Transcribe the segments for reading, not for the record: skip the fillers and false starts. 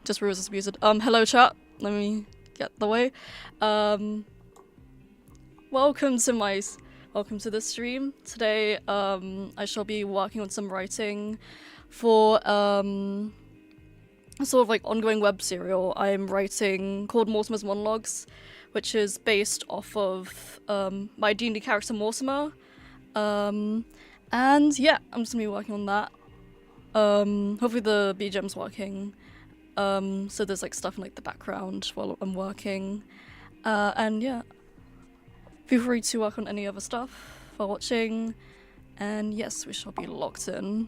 Just Rose is muted. Hello chat. Let me get the way. Welcome to this stream. Today, I shall be working on some writing for a sort of like ongoing web serial I'm writing called Mortimer's Monologues, which is based off of my D&D character Mortimer. And yeah, I'm just gonna be working on that. Hopefully the BGM's working. So there's like stuff in like the background while I'm working. And yeah, feel free to work on any other stuff while watching. And yes, we shall be locked in.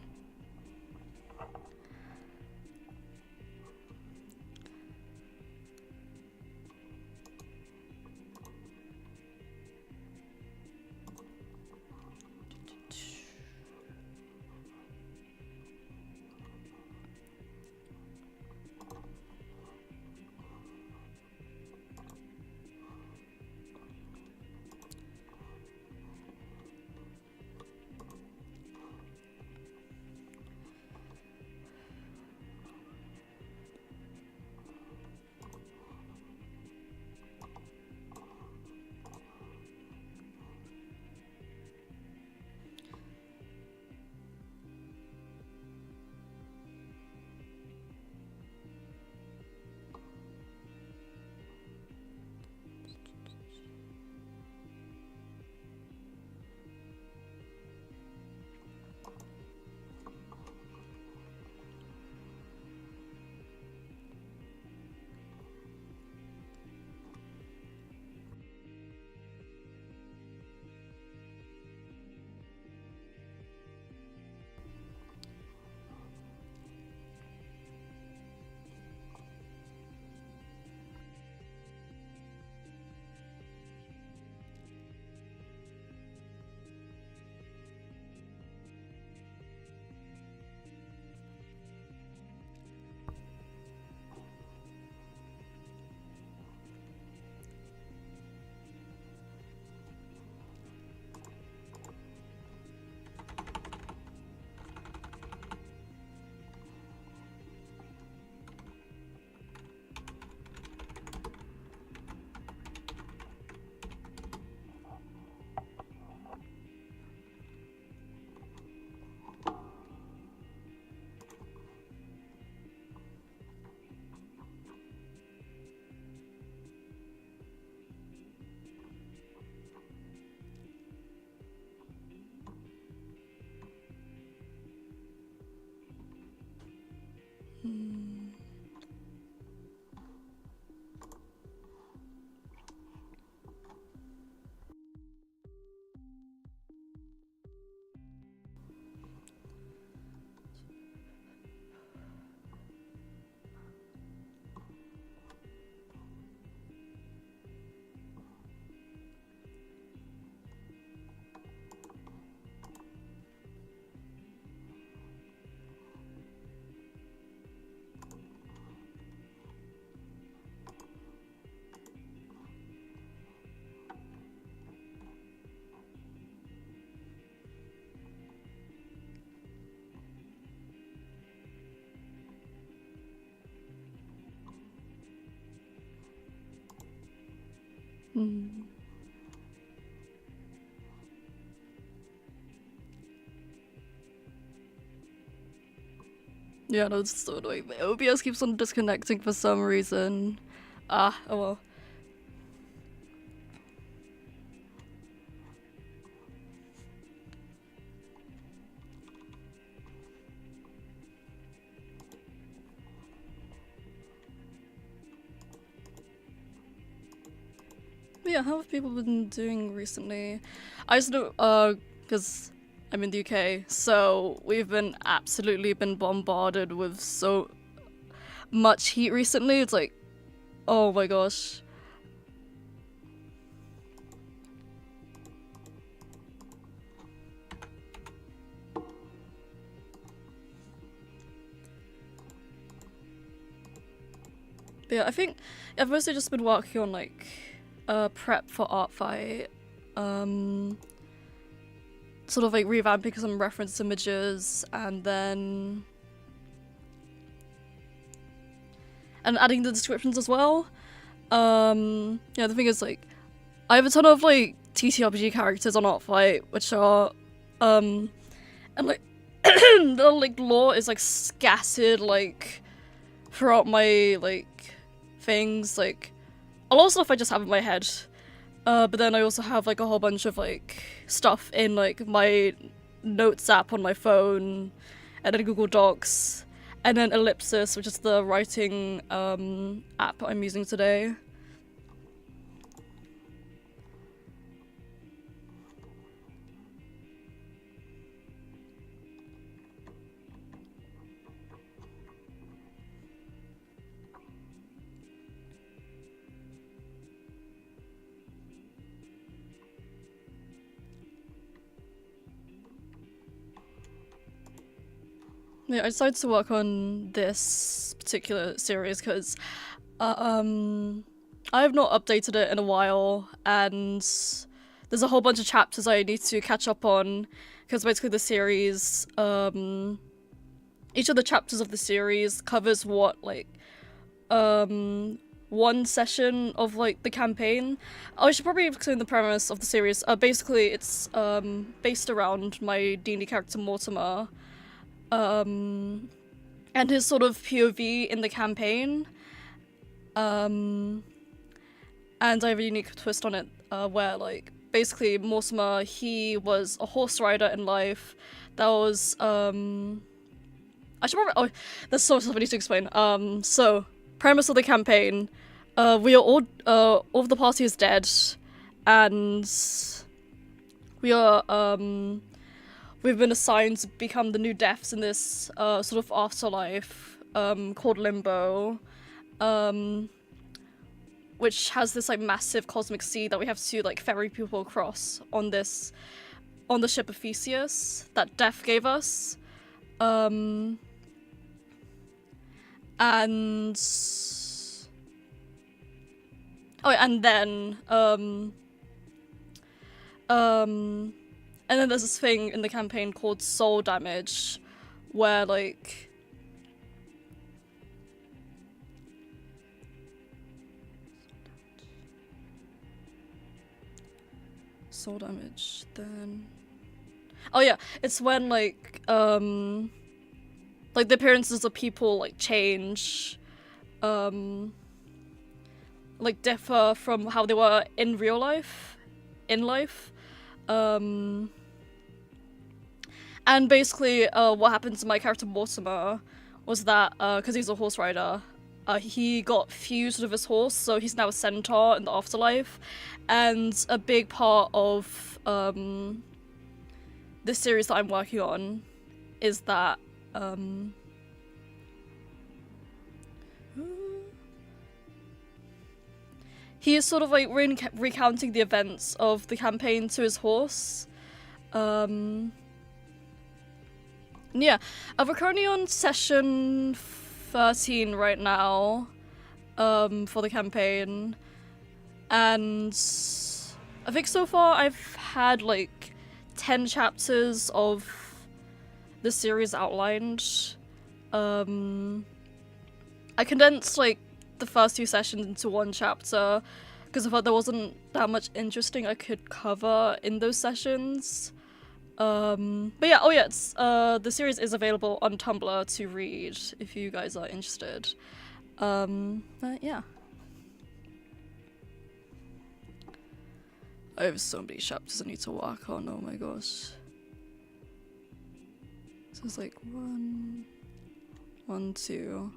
Yeah, no, it's so annoying. My OBS keeps on disconnecting for some reason. Oh well. But yeah, how have people been doing recently? I just know, because I'm in the UK, so we've been absolutely been bombarded with so much heat recently. It's like, oh my gosh. But yeah, I think I've mostly just been working on like prep for Art Fight. Sort of like revamping some reference images and then adding the descriptions as well. Yeah, the thing is like I have a ton of like TTRPG characters on Art Fight, which are and like the like lore is like scattered like throughout my like things, like a lot of stuff I just have in my head. But then I also have like a whole bunch of like stuff in like my notes app on my phone, and then Google Docs, and then Ellipsis, which is the writing app I'm using today. Yeah, I decided to work on this particular series because I have not updated it in a while, and there's a whole bunch of chapters I need to catch up on, because basically the series, each of the chapters of the series covers what, like, one session of, like, the campaign. Oh, I should probably explain the premise of the series. Basically, it's, based around my D&D character Mortimer, and his sort of POV in the campaign. And I have a unique twist on it, where, like, basically Mortimer, he was a horse rider in life. That was, I should probably, oh, there's so much stuff I need to explain. So, premise of the campaign, we are all of the party is dead, and we are, we've been assigned to become the new deaths in this, sort of afterlife, called Limbo, which has this, like, massive cosmic sea that we have to, like, ferry people across on the ship of Theseus that Death gave us. And oh, and then there's this thing in the campaign called soul damage, where, like, soul damage, then... Oh yeah, it's when, like, the appearances of people, like, change, like, differ from how they were in real life, and basically, what happened to my character Mortimer was that, because he's a horse rider, he got fused with his horse, so he's now a centaur in the afterlife, and a big part of, this series that I'm working on is that, he is sort of, like, recounting the events of the campaign to his horse. Yeah, we're currently on session 13 right now, for the campaign, and I think so far I've had, like, 10 chapters of the series outlined. I condensed, like, the first two sessions into one chapter because I thought there wasn't that much interesting I could cover in those sessions. But yeah, oh yeah, it's, the series is available on Tumblr to read if you guys are interested. But yeah. I have so many chapters I need to work on, oh my gosh. So it's like 1, 2,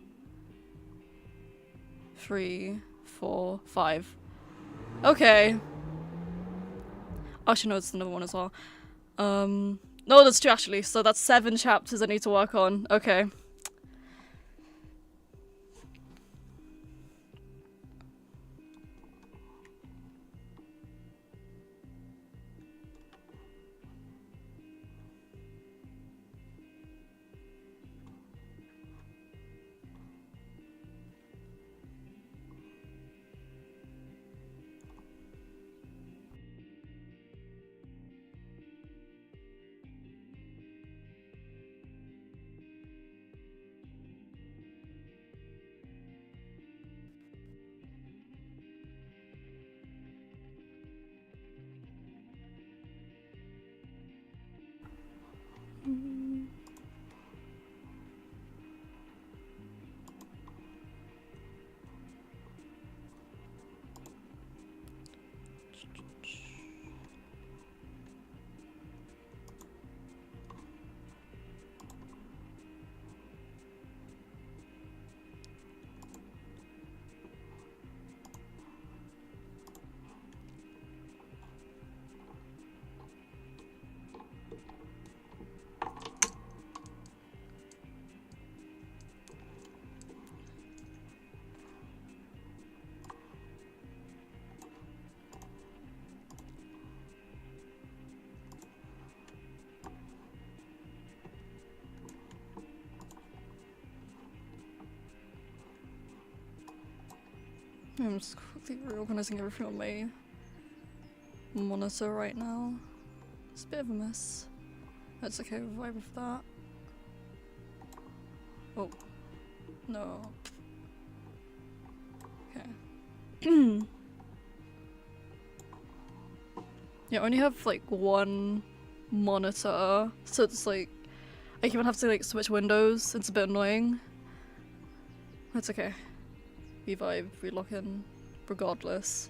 3, 4, 5. Okay. Actually, no, it's another one as well. No, that's 2 actually, so that's 7 chapters I need to work on. Okay. I'm just quickly reorganizing everything on my monitor right now. It's a bit of a mess. That's okay, we'll vibe with that. Oh. No. Okay. Yeah, I only have like one monitor, so it's like I even have to like switch windows. It's a bit annoying. That's okay. We vibe, we lock in, regardless.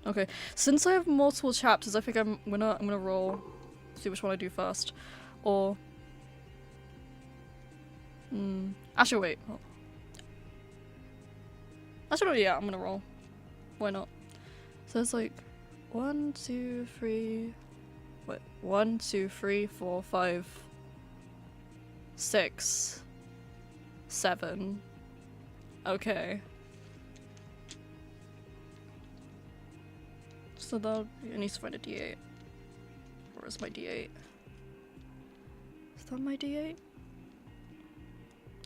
Okay, since I have multiple chapters, I think I'm gonna roll. See which one I do first, or actually wait. Oh. Actually, yeah, I'm gonna roll. Why not? So it's like 1, 2, 3. Wait, 1, 2, 3, 4, 5, 6, 7. Okay. So that I need to find a D8. Where is my D8? Is that my D8?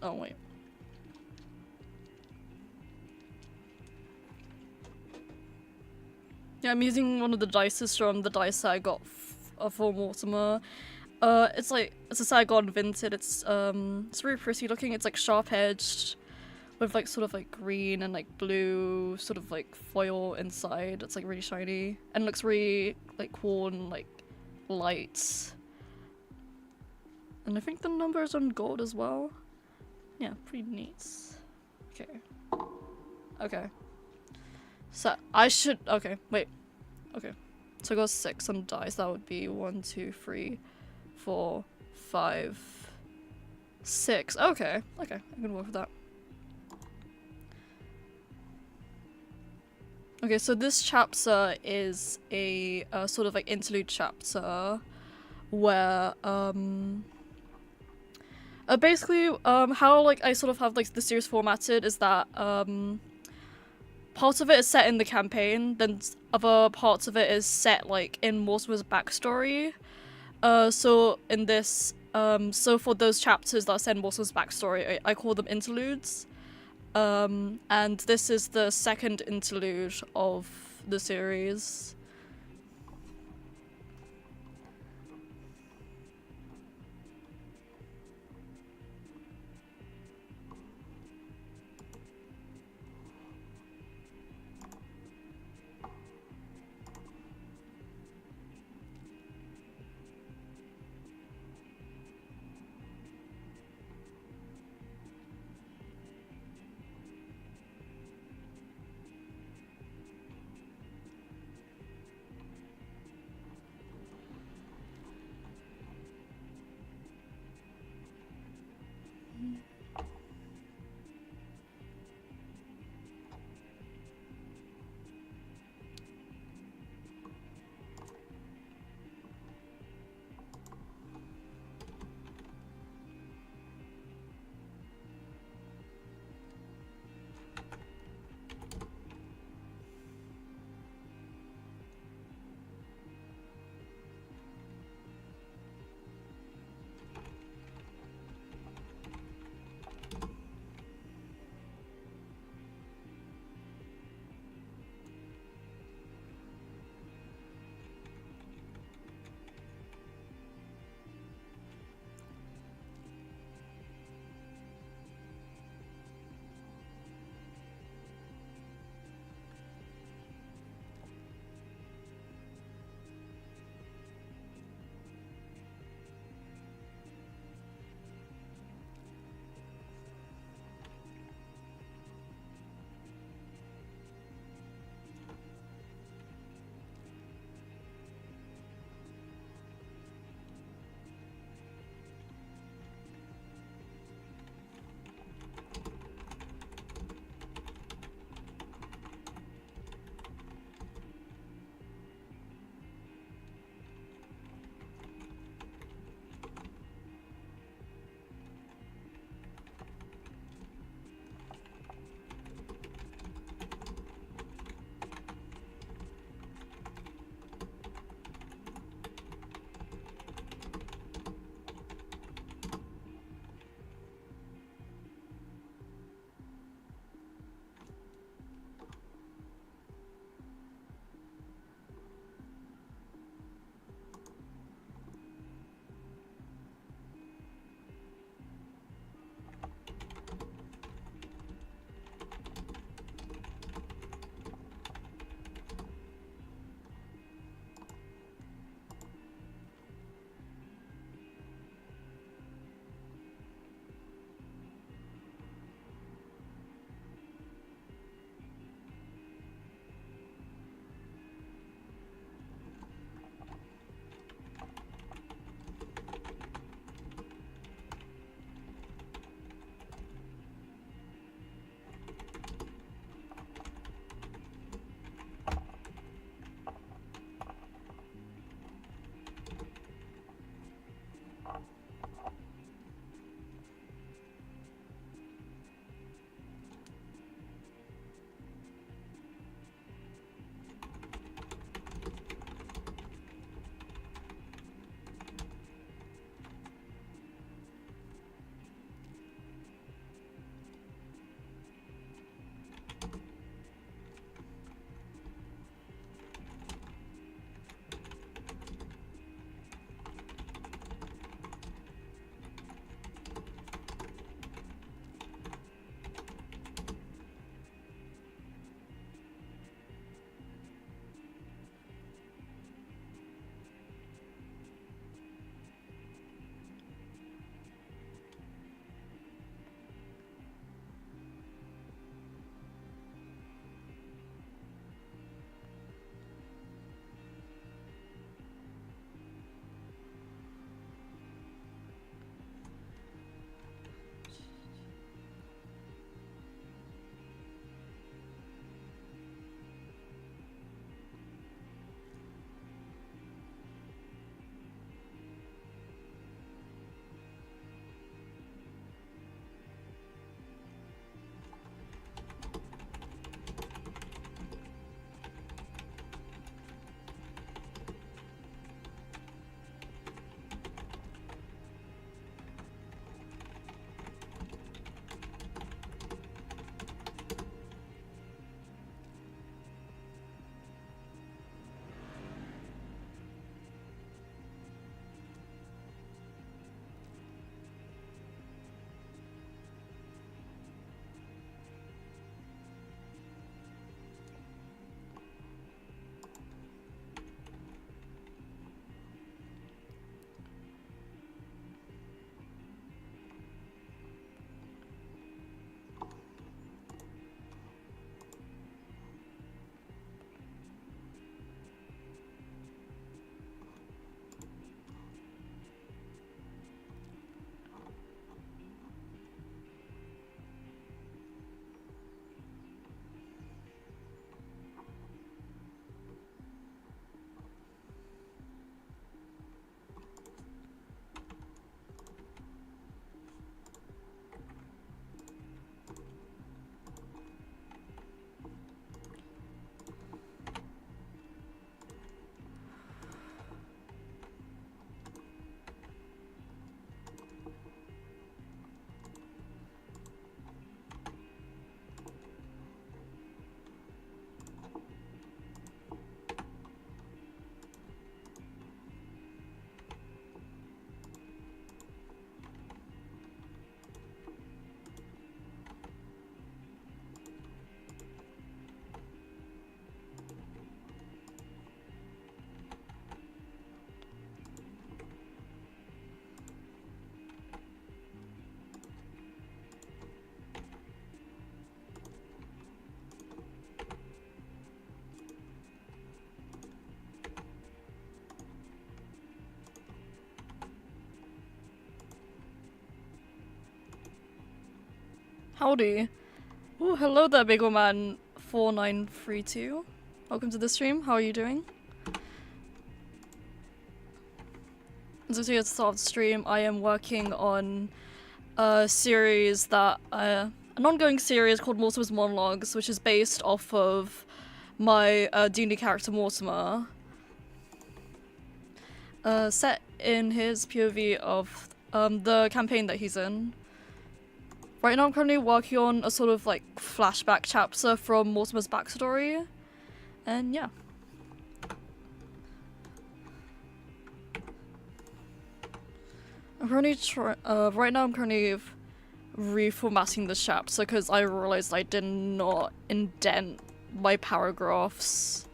Oh wait. Yeah, I'm using one of the dices from the dice that I got for Mortimer. It's a set I got invented. It's really pretty looking. It's like sharp edged, with like sort of like green and like blue sort of like foil inside. It's like really shiny and looks really like cool and like light. And I think the number is on gold as well. Yeah, pretty neat. Okay. Okay. So I should, okay, wait. Okay. So I got 6 on dice. That would be 1, 2, 3, 4, 5, 6. Okay. Okay. I can work with that. Okay, so this chapter is a sort of like interlude chapter where basically how like I sort of have like the series formatted is that part of it is set in the campaign, then other parts of it is set like in Mortimer's backstory. So in this so for those chapters that are set in Mortimer's backstory, I call them interludes. And this is the second interlude of the series. Howdy. Ooh, hello there, Bagel 4932. Welcome to the stream. How are you doing? As you see at the start of the stream, I am working on a series that an ongoing series called Mortimer's Monologues, which is based off of my D&D character Mortimer. Set in his POV of the campaign that he's in. Right now I'm currently working on a sort of like flashback chapter from Mortimer's backstory, and yeah. I'm currently right now I'm currently reformatting the chapter because I realized I did not indent my paragraphs.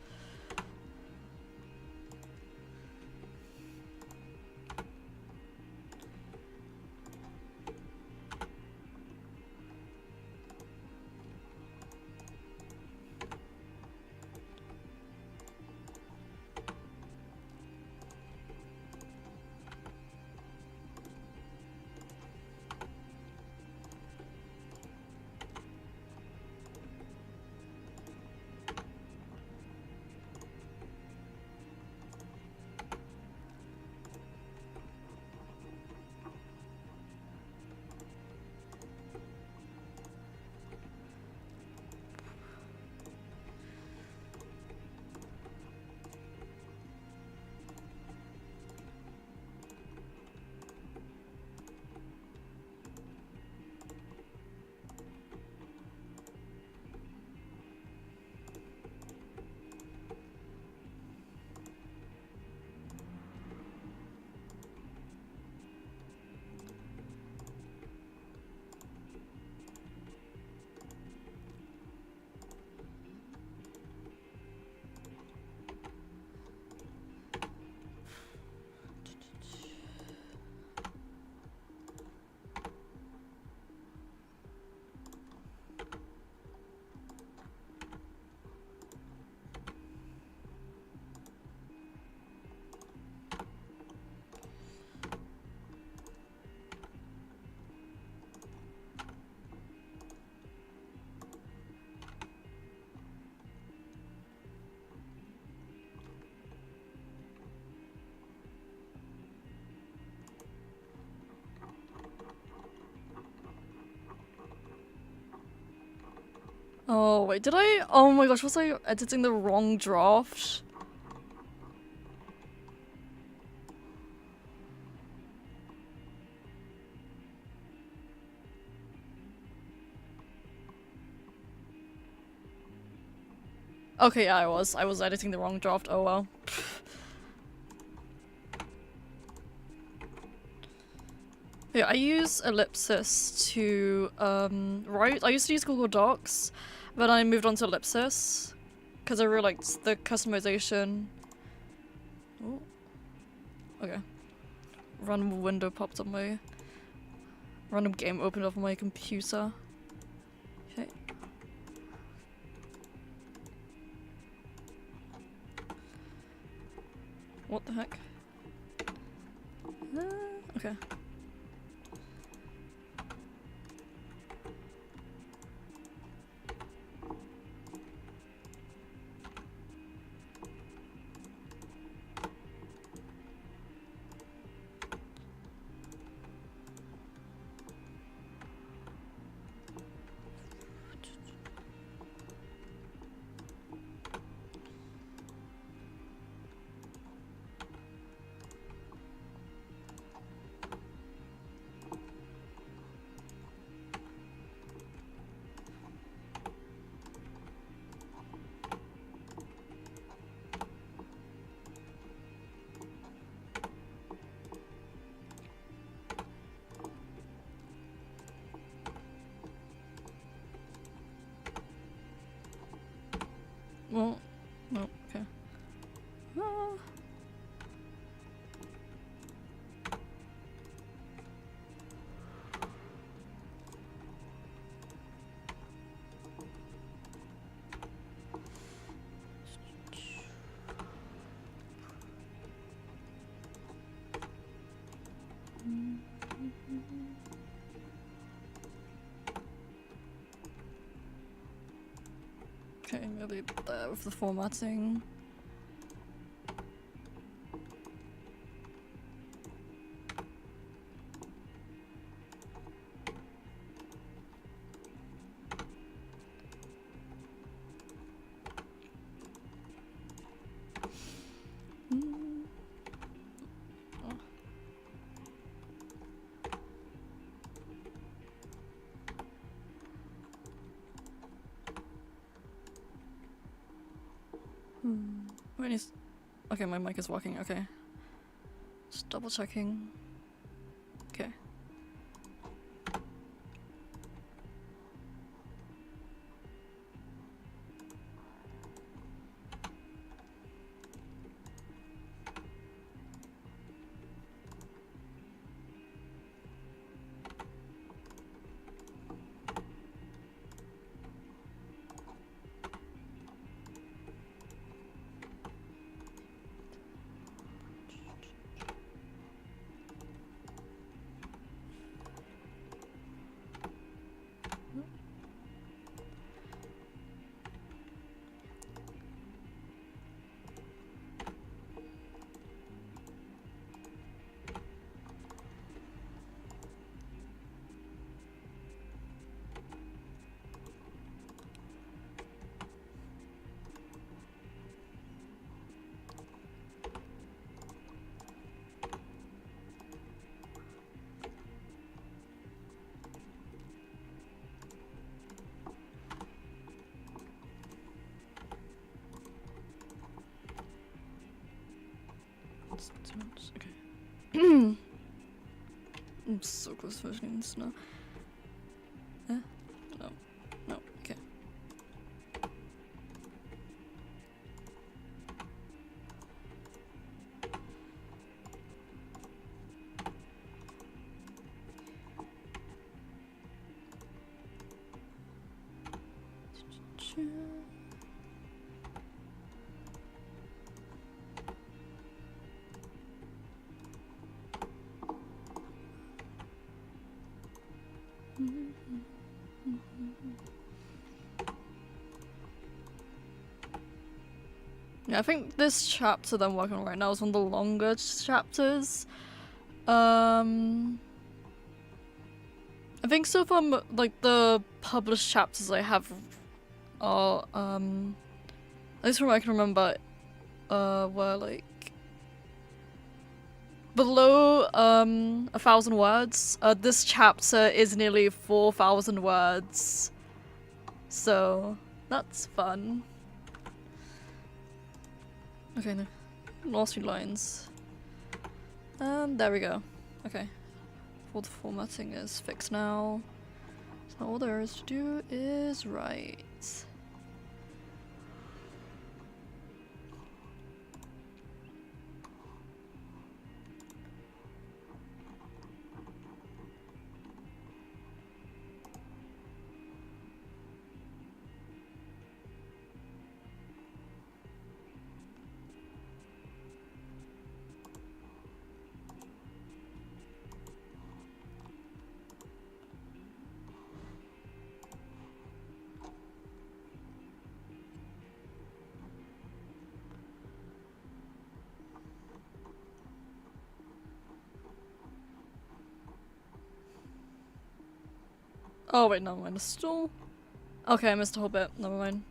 Oh wait, did I? Oh my gosh, was I editing the wrong draft? Okay, yeah, I was editing the wrong draft. Oh well. Yeah, I use Ellipsis to write. I used to use Google Docs, but I moved on to Ellipsis because I really liked the customization. Ooh. Okay. Random window popped up my random game opened up on my computer. Okay. What the heck? Okay. Well, no, okay. Ah. Okay, maybe there with the formatting. When is okay, my mic is working, okay. Just double checking. Okay. Okay. I'm so close to finishing this now. Eh? No. No. Okay. Yeah, I think this chapter that I'm working on right now is one of the longer chapters. I think so far, like, the published chapters I have are, at least from what I can remember, were, like, below, 1,000 words. This chapter is nearly 4,000 words. So, that's fun. Okay, no. Last few lines. There we go. Okay. All the formatting is fixed now. So all there is to do is write. Oh wait, never mind. It's still... Okay, I missed a whole bit. Never mind.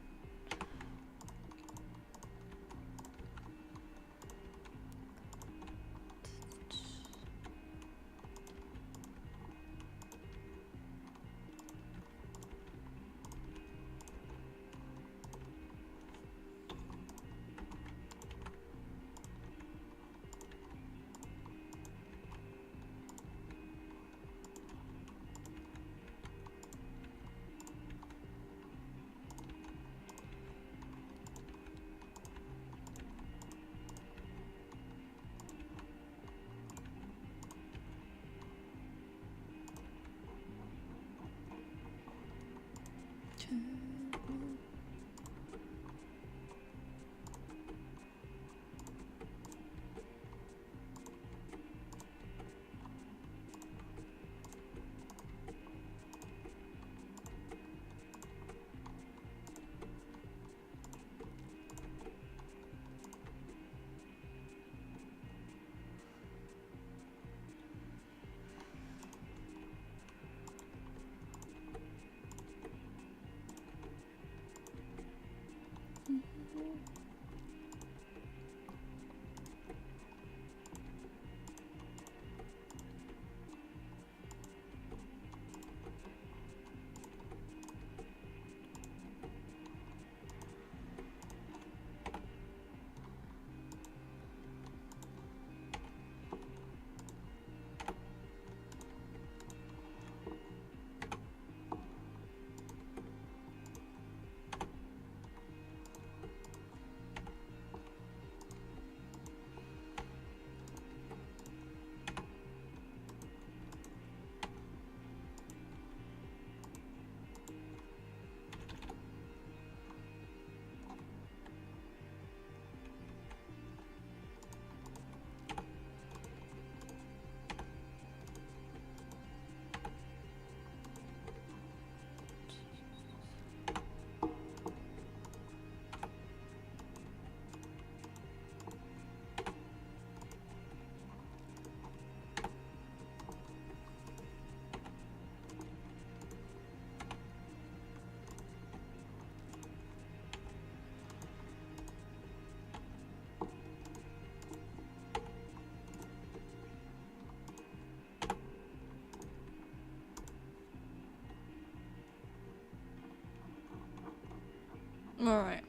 Alright.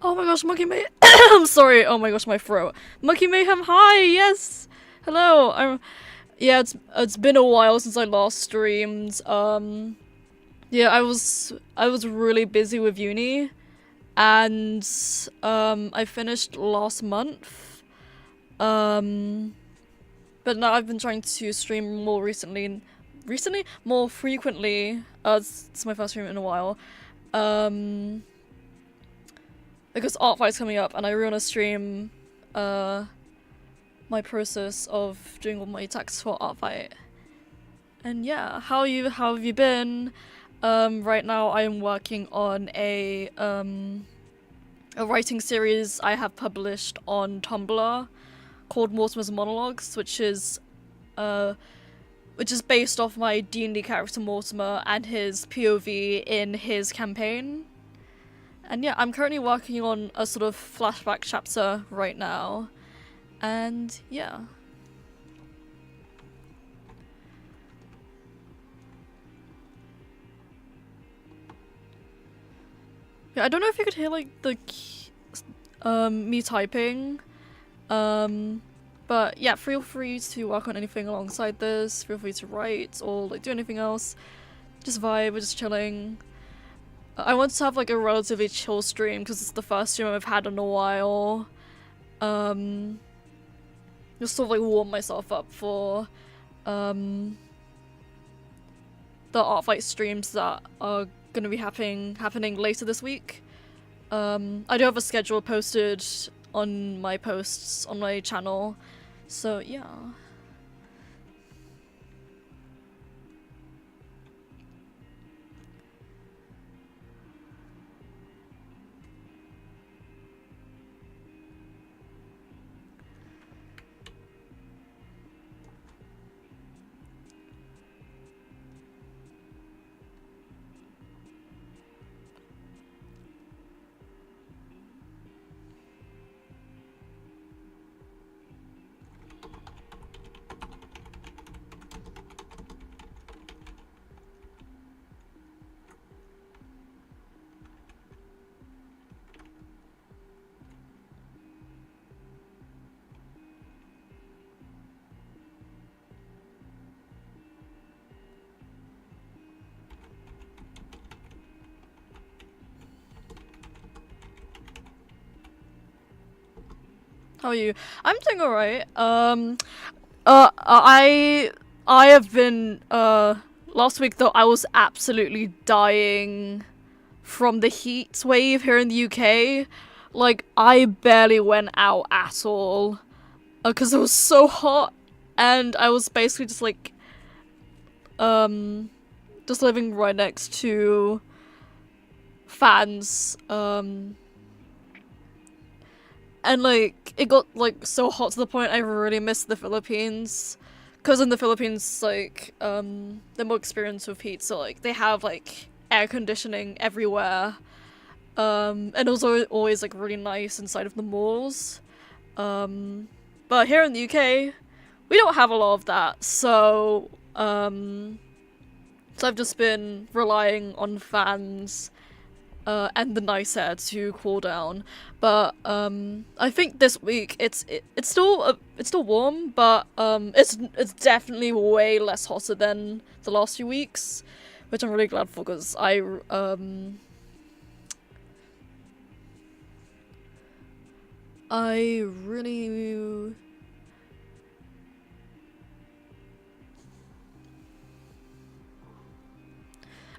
Oh my gosh, Monkey May. I'm sorry. Oh my gosh, my throat. Monkey Mayhem. Hi. Yes. Hello. Yeah. It's been a while since I last streamed. Yeah, I was really busy with uni, and I finished last month. But now I've been trying to stream more recently, more frequently. It's my first stream in a while. Because Art Fight's coming up, and I really want to stream my process of doing all my attacks for Art Fight. And yeah, how have you been? Right now I am working on a writing series I have published on Tumblr called Mortimer's Monologues, which is based off my D&D character Mortimer and his POV in his campaign. And yeah, I'm currently working on a sort of flashback chapter right now. And yeah. Yeah, I don't know if you could hear like the me typing. But yeah, feel free to work on anything alongside this. Feel free to write or like do anything else. Just vibe, we're just chilling. I want to have like a relatively chill stream because it's the first stream I've had in a while. Just sort of like warm myself up for the Art Fight streams that are gonna be happening later this week. I do have a schedule posted on my posts on my channel, so yeah. How are you? I'm doing alright. I have been, last week though, I was absolutely dying from the heat wave here in the UK. Like, I barely went out at all. Because it was so hot, and I was basically just like, just living right next to fans, and like it got like so hot to the point I really missed the Philippines, because in the Philippines like they're more experienced with heat, so like they have like air conditioning everywhere, and also always like really nice inside of the malls, but here in the UK we don't have a lot of that, so I've just been relying on fans and the nice air to cool down. But I think this week it's still warm, but it's definitely way less hotter than the last few weeks, which I'm really glad for, because I really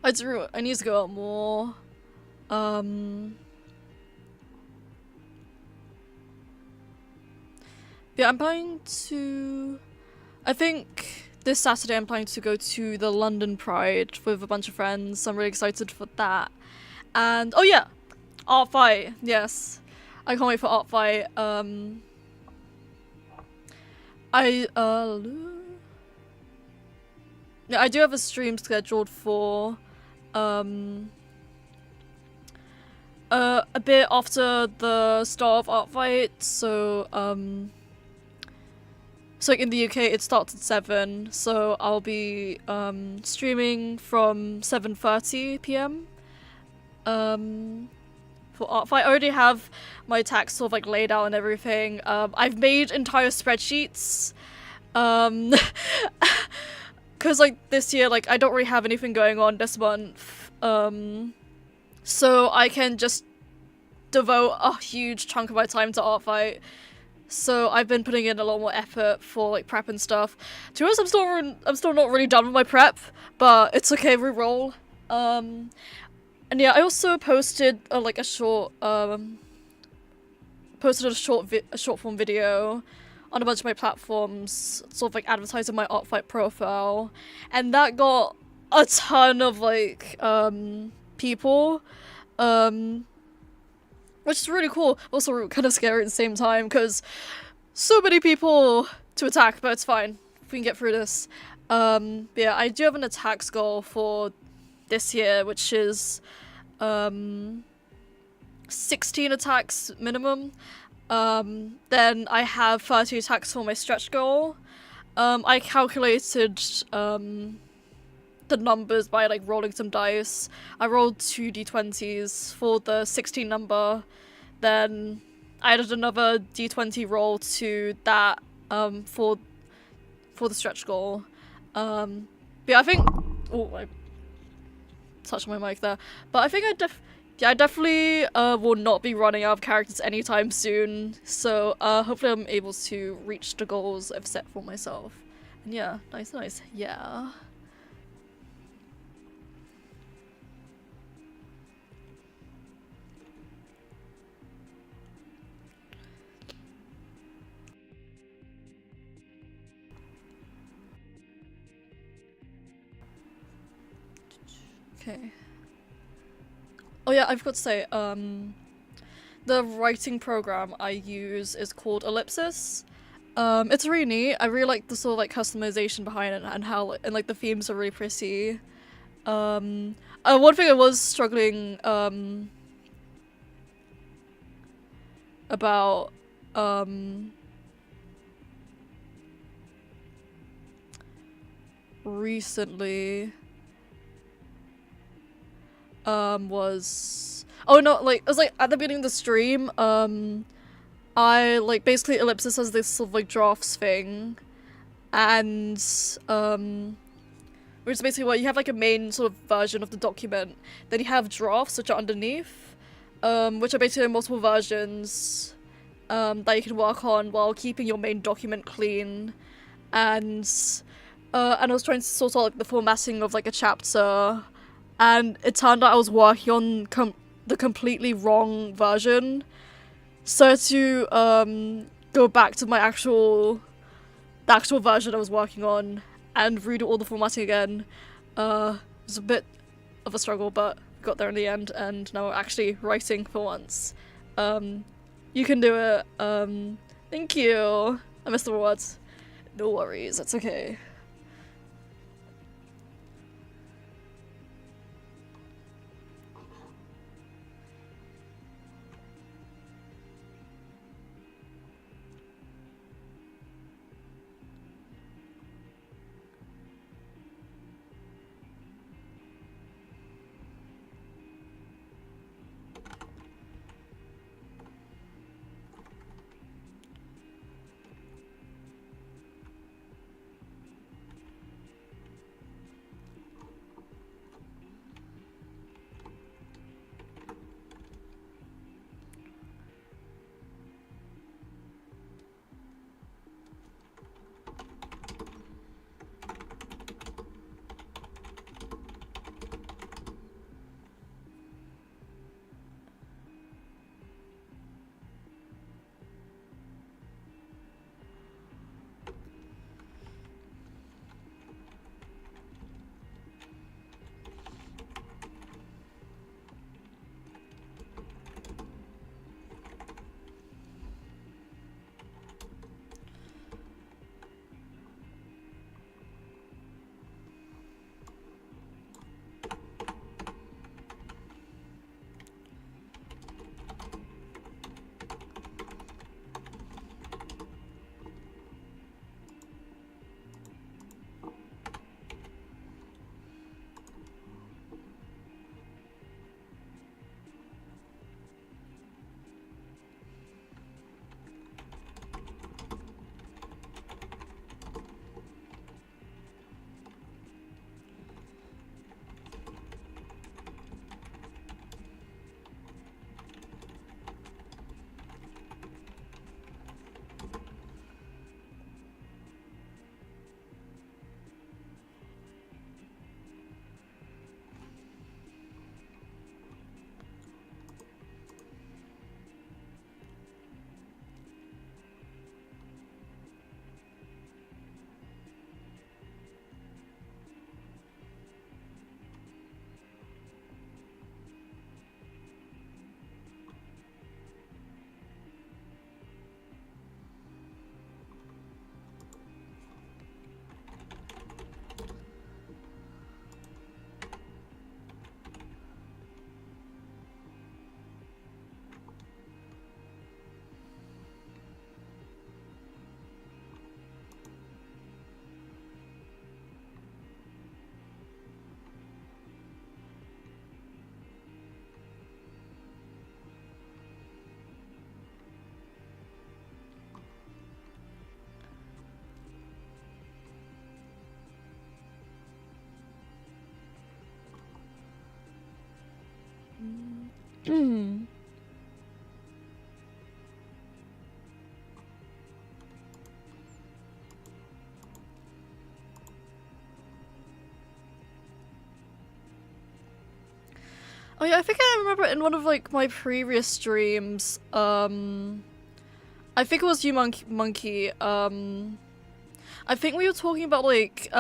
I need to go out more. Yeah, I'm planning to... I think this Saturday I'm planning to go to the London Pride with a bunch of friends, so I'm really excited for that. And, oh yeah! Art Fight, yes. I can't wait for Art Fight. Yeah, I do have a stream scheduled for, a bit after the start of Art Fight, so, so like in the UK it starts at 7, so I'll be, streaming from 7:30 PM, for for art fight. I already have my attacks sort of like laid out and everything. I've made entire spreadsheets. Cause like this year, like I don't really have anything going on this month. So I can just devote a huge chunk of my time to art fight. So I've been putting in a lot more effort for like prep and stuff. To be honest, I'm still not really done with my prep, but it's okay, reroll. And yeah, I also posted like a short short form video on a bunch of my platforms, sort of like advertising my art fight profile, and that got a ton of like people, which is really cool. Also kind of scary at the same time because so many people to attack, but it's fine. We can get through this. Yeah, I do have an attacks goal for this year, which is 16 attacks minimum. Then I have 30 attacks for my stretch goal. I calculated the numbers by like rolling some dice. I rolled 2 d20s for the 16 number, then I added another d20 roll to that for the stretch goal. But yeah, I think I touched my mic there. But I think I definitely will not be running out of characters anytime soon. So hopefully I'm able to reach the goals I've set for myself. And yeah, nice, yeah. Okay. Oh yeah, I forgot to say, the writing program I use is called Ellipsis. It's really neat. I really like the sort of like customization behind it and how and like the themes are really pretty. One thing I was struggling about recently was it was like at the beginning of the stream, I like basically Ellipsis has this sort of like drafts thing, and which is basically what you have like a main sort of version of the document, then you have drafts which are underneath, which are basically multiple versions that you can work on while keeping your main document clean, and I was trying to sort out like the formatting of like a chapter, and it turned out I was working on the completely wrong version. So to go back to my the actual version I was working on and redo all the formatting again, was a bit of a struggle, but got there in the end, and now we're actually writing for once. You can do it. Thank you. I missed the words. No worries, that's okay. Oh yeah, I think I remember in one of like my previous streams, I think it was you, Monkey. I think we were talking about like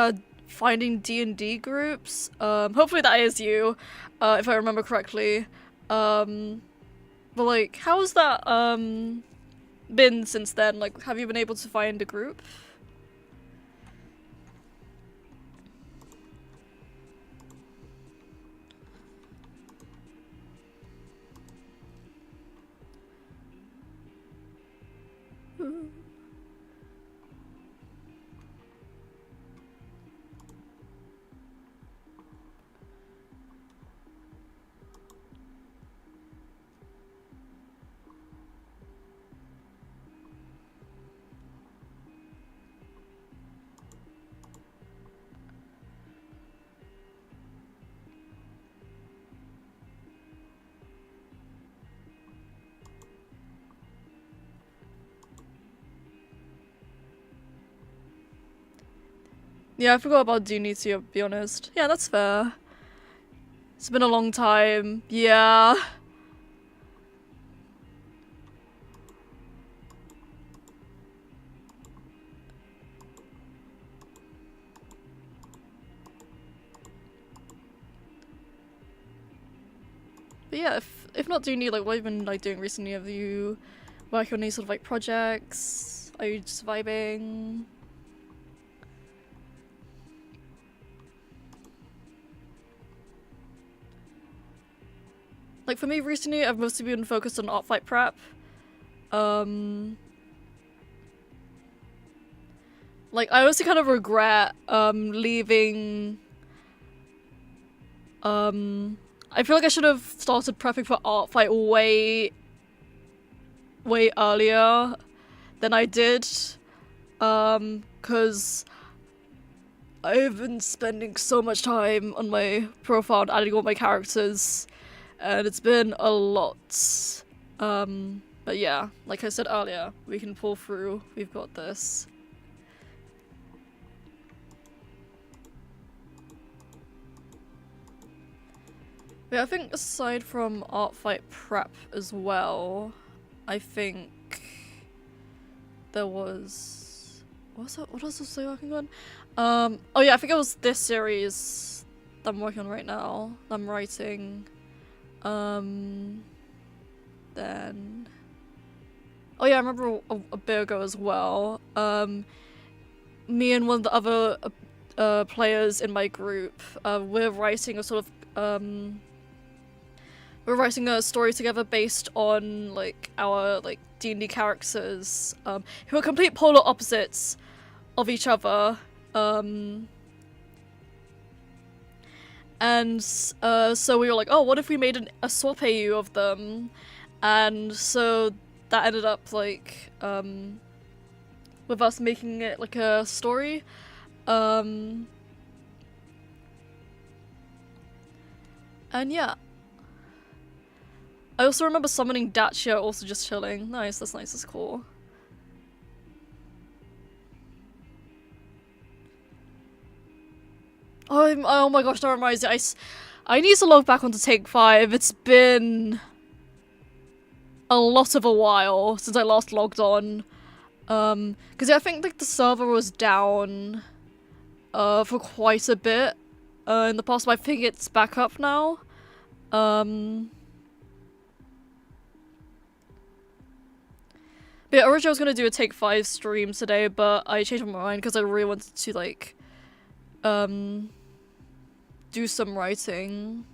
finding D&D groups. Hopefully that is you, if I remember correctly. But like, how's that been since then? Like, have you been able to find a group? Yeah, I forgot about D&D to be honest. Yeah, that's fair. It's been a long time. Yeah. But yeah, if not D&D, like what have you been like doing recently? Have you worked on any sort of like projects? Are you just vibing? Like for me recently, I've mostly been focused on art fight prep. Like I also kind of regret leaving. I feel like I should have started prepping for art fight way earlier than I did. Cause I've been spending so much time on my profile and adding all my characters, and it's been a lot. But yeah, like I said earlier, we can pull through. We've got this. Yeah, I think aside from art fight prep as well, I think there was... What else was I working on? Oh yeah, I think it was this series that I'm working on right now, that I'm writing. Then... Oh yeah, I remember a bit ago as well. Me and one of the other players in my group, we're writing a sort of... we're writing a story together based on like our like D&D characters, who are complete polar opposites of each other. And so we were like, oh, what if we made a swap AU of them? And so that ended up like with us making it like a story. And yeah. I also remember summoning Dacia, also just chilling. Nice, that's cool. Oh my gosh, that reminds me. I need to log back onto Take 5. It's been a lot of a while since I last logged on. Because yeah, I think like the server was down for quite a bit in the past, but I think it's back up now. But yeah, originally I was gonna do a Take 5 stream today, but I changed my mind because I really wanted to like do some writing.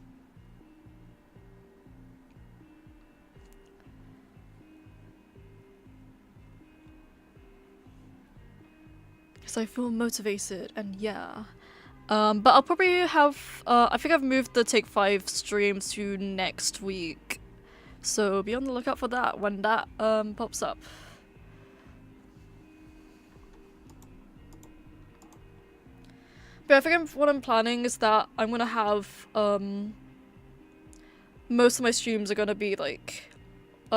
Because I feel motivated, and yeah. But I'll probably have, I think I've moved the Take 5 stream to next week. So be on the lookout for that when that pops up. But I think what I'm planning is that I'm gonna have most of my streams are gonna be like,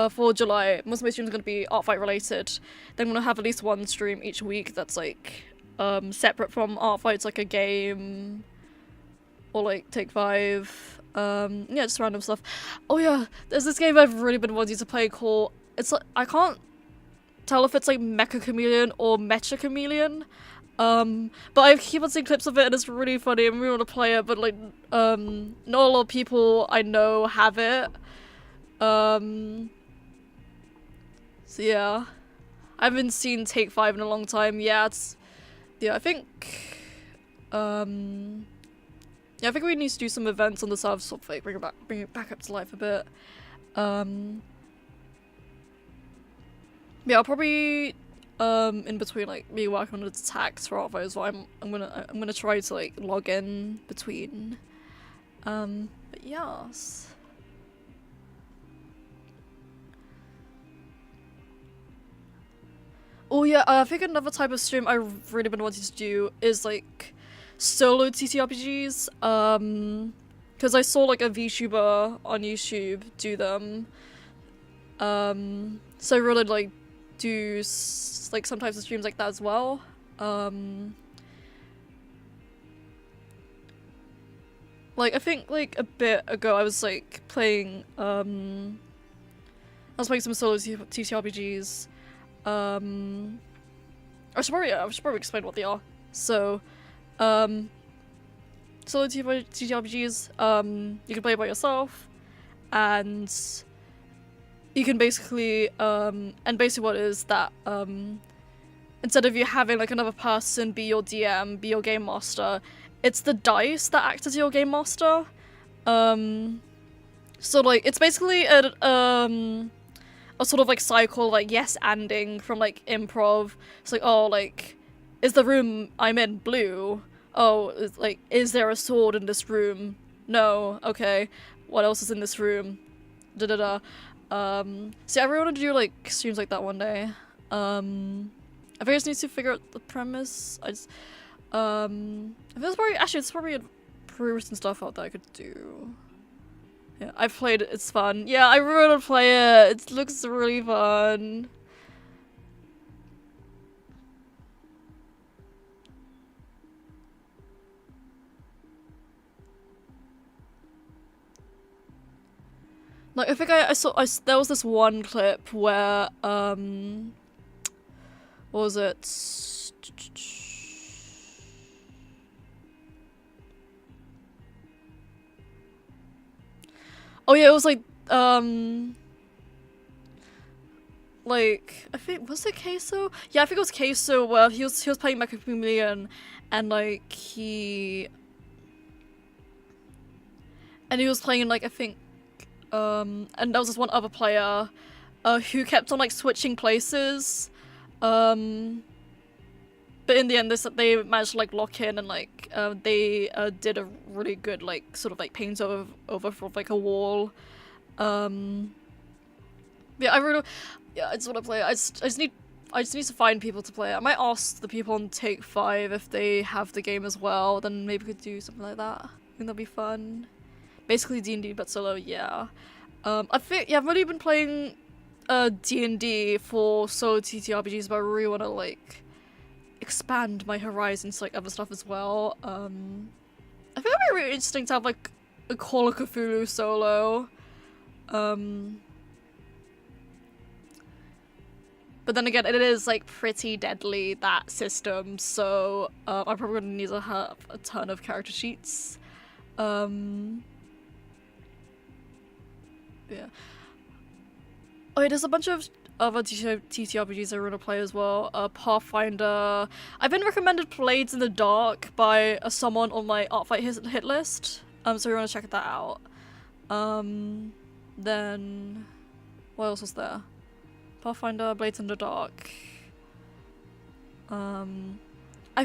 for July, most of my streams are gonna be art fight related. Then I'm gonna have at least one stream each week that's like, separate from art fights, like a game, or like Take 5. Yeah, just random stuff. Oh yeah, there's this game I've really been wanting to play called, it's like, I can't tell if it's like Mecha Chameleon or Mecha Chameleon. But I keep on seeing clips of it and it's really funny and we want to play it, but like, not a lot of people I know have it. So yeah. I haven't seen Take 5 in a long time. Yeah, I think, yeah, I think we need to do some events on the server, sort of like bring it back up to life a bit. Yeah, I'll probably, in between like me working on the tax for art as well, I'm gonna try to like log in between. But yes. Oh yeah, I think another type of stream I've really been wanting to do is like solo TTRPGs. Because I saw like a VTuber on YouTube do them. So I really like do like some types of streams like that as well. Like I think like a bit ago I was like playing I was playing some solo TTRPGs. I should probably explain what they are. So, solo TTRPGs, you can play it by yourself, and you can basically, and basically what it is that, instead of you having like another person be your DM, be your game master, it's the dice that act as your game master. So like, it's basically a sort of like cycle, like yes-anding from like improv. It's like, oh, like, is the room I'm in blue? Oh, it's like, is there a sword in this room? No. Okay. What else is in this room? Da da da. So I really want to do like streams like that one day. I think I just need to figure out the premise. I just, I think it's probably a pre-written stuff out that I could do. Yeah, I've played it, it's fun. Yeah, I really want to play it. It looks really fun. Like, I think I saw, there was this one clip where, what was it? Oh yeah, it was like I think, was it Queso? Yeah, I think it was Queso where he was playing Mecha Chameleon and like he was playing like I think and there was this one other player who kept on like switching places. But in the end they managed to like lock in and like they did a really good like sort of like paint over for like a wall. Yeah, I just want to play it. I just need to find people to play it. I might ask the people on Take 5 if they have the game as well, then maybe we could do something like that. I think that'd be fun. Basically D&D but solo, yeah. I think, yeah, I've already been playing D&D for solo TTRPGs, but I really want to like expand my horizons to like other stuff as well. I think it'd be really interesting to have like a Call of Cthulhu solo. But then again, it is like pretty deadly, that system, so I'm probably gonna need to have a ton of character sheets. Yeah. Oh yeah, there's a bunch of other TTRPGs I want to play as well. Pathfinder. I've been recommended Blades in the Dark by someone on my art fight hit list. So we want to check that out. Then what else was there? Pathfinder, Blades in the Dark. I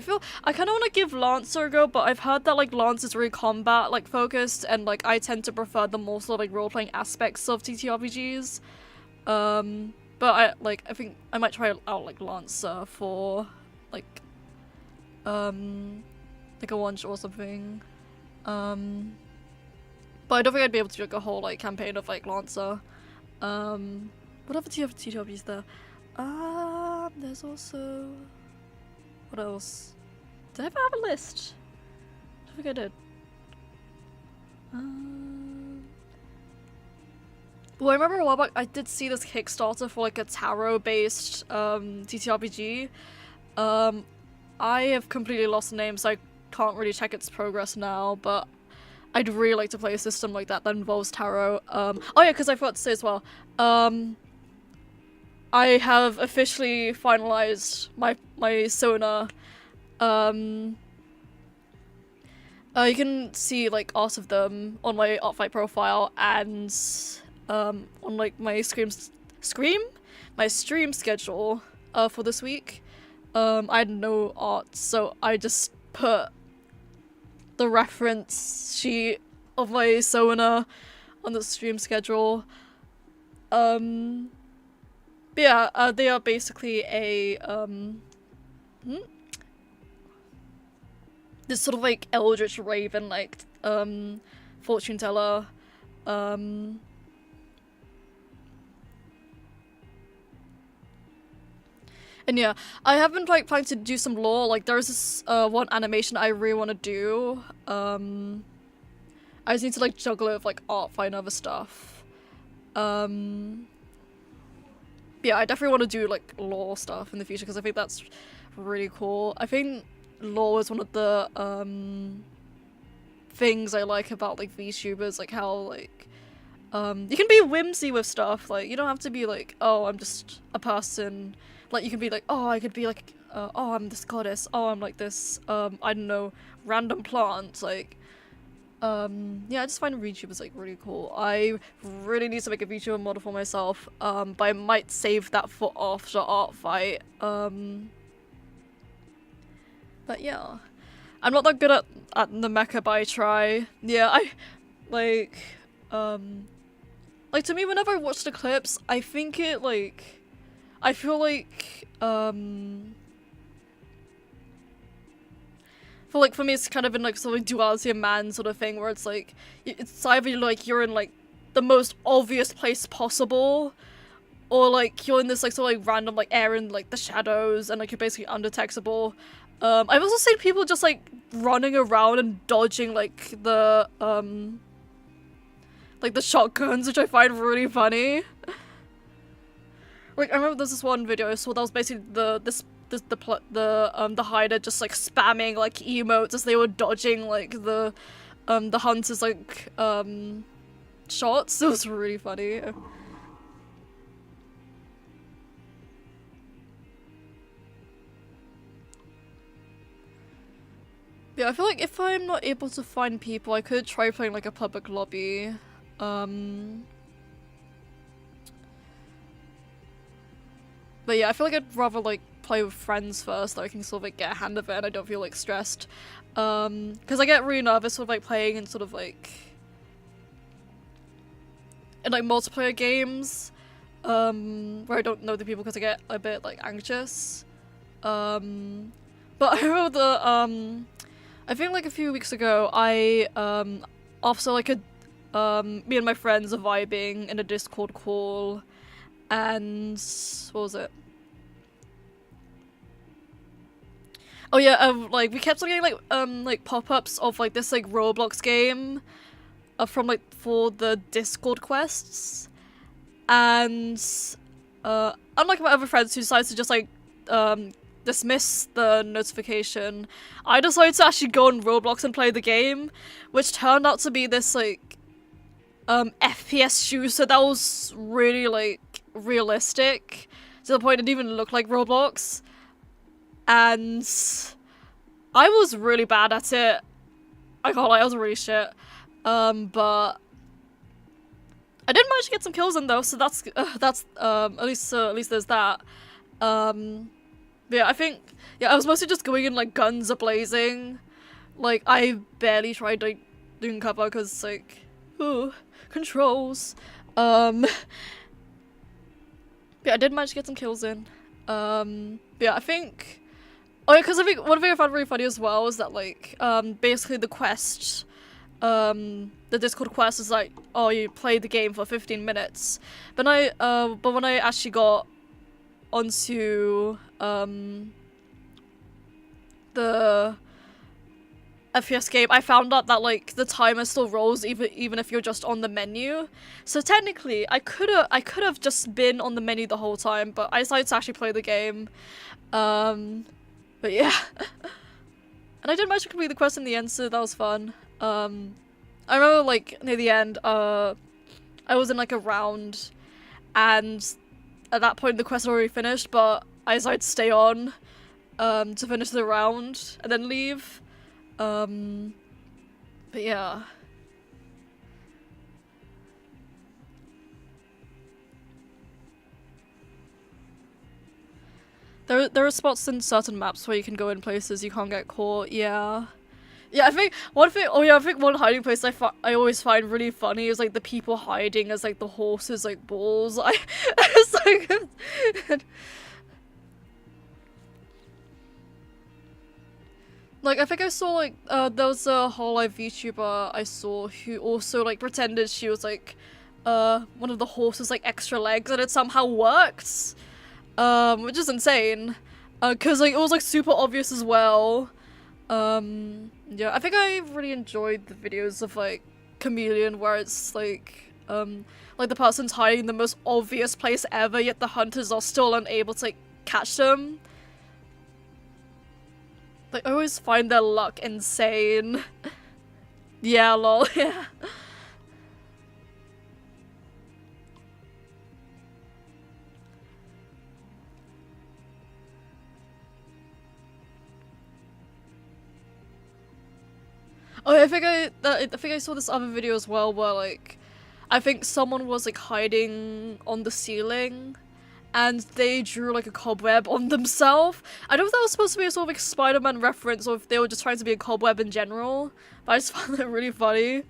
kind of want to give Lancer a go, but I've heard that like Lance is really combat like focused, and like I tend to prefer the more sort of like role playing aspects of TTRPGs. But I think I might try out like Lancer for like a one shot or something. But I don't think I'd be able to do like a whole like campaign of like Lancer. What other TWs there? There's also, what else? Did I ever have a list? I don't think I did. Well, I remember a while back I did see this Kickstarter for like a tarot-based TTRPG. I have completely lost the name, so I can't really check its progress now, but I'd really like to play a system like that involves tarot. Oh yeah, because I forgot to say as well, I have officially finalized my Sona. You can see like art of them on my Artfight profile and on like my stream schedule for this week. I had no art, so I just put the reference sheet of my Sona on the stream schedule. But yeah, they are basically a this sort of like eldritch raven like fortune teller. And yeah, I have been like planning to do some lore. Like there's this one animation I really want to do. I just need to like juggle it with like Artfight and other stuff. Yeah, I definitely want to do like lore stuff in the future because I think that's really cool. I think lore is one of the things I like about like VTubers, like how like you can be whimsy with stuff. Like you don't have to be like, oh, I'm just a person. Like you can be like, oh, I could be like, oh, I'm this goddess. Oh, I'm like this. I don't know, random plant. Like, yeah, I just find VTubers like really cool. I really need to make a VTuber model for myself. But I might save that for after Artfight. But yeah, I'm not that good at the mecha, but I try. Yeah, I like to me whenever I watch the clips, I think it like. I feel like, for me it's kind of in like sort of duality of man sort of thing where it's like, it's either like you're in like the most obvious place possible, or like you're in this like sort of like random like area in like the shadows and like you're basically undetectable. I've also seen people just like running around and dodging like the shotguns, which I find really funny. Like, I remember there's this one video I saw that was basically the hider just like spamming like emotes as they were dodging like the hunters like shots. It was really funny. Yeah, I feel like if I'm not able to find people, I could try playing like a public lobby. But yeah, I feel like I'd rather like play with friends first, so I can sort of like get a hand of it and I don't feel like stressed. Because I get really nervous sort of like playing in sort of like in like multiplayer games, where I don't know the people because I get a bit like anxious. But I remember I think like a few weeks ago, I after like me and my friends are vibing in a Discord call. And what was it? Oh yeah, like we kept on getting like pop-ups of like this like Roblox game, from like for the Discord quests, and unlike my other friends who decided to just like dismiss the notification, I decided to actually go on Roblox and play the game, which turned out to be this like FPS shooter that was really like realistic to the point it didn't even look like Roblox, and I was really bad at it. I can't lie, I was really shit. But I did manage to get some kills in though, so that's at least there's that. Yeah, I think I was mostly just going in like guns a-blazing. Like I barely tried like doing cover because like, ooh, controls. Yeah, I did manage to get some kills in. Yeah, I think... Oh yeah, because I think one thing I found really funny as well is that, like, basically the quest the Discord quest is like, oh, you played the game for 15 minutes. But when I actually got onto the FPS game, I found out that like the timer still rolls even if you're just on the menu. So technically, I could have just been on the menu the whole time, but I decided to actually play the game. But yeah. And I did manage to complete the quest in the end, so that was fun. I remember like near the end, I was in like a round, and at that point the quest had already finished, but I decided to stay on to finish the round and then leave. But yeah. There are spots in certain maps where you can go in places you can't get caught. Yeah. Yeah, I think one thing. Oh yeah, I think one hiding place I always find really funny is like the people hiding as like the horses like bulls. It's like I think I saw like there was a Hololive VTuber I saw who also like pretended she was like one of the horses like extra legs, and it somehow worked. Which is insane. Cause like it was like super obvious as well. Yeah, I think I really enjoyed the videos of like Chameleon where it's like the person's hiding in the most obvious place ever, yet the hunters are still unable to like catch them. Like I always find their luck insane. Yeah, lol, yeah. Oh, I think I saw this other video as well where like I think someone was like hiding on the ceiling and they drew like a cobweb on themselves. I don't know if that was supposed to be a sort of like Spider-Man reference or if they were just trying to be a cobweb in general, but I just found it really funny.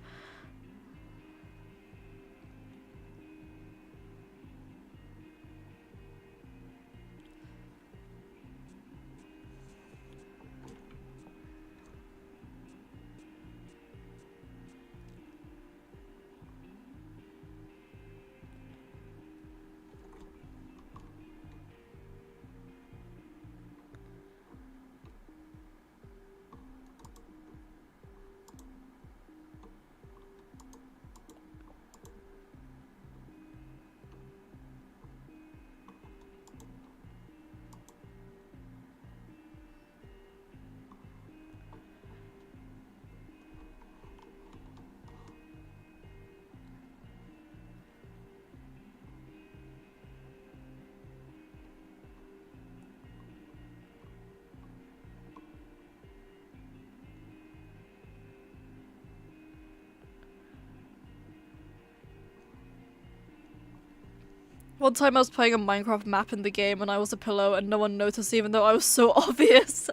One time I was playing a Minecraft map in the game and I was a pillow and no one noticed even though I was so obvious.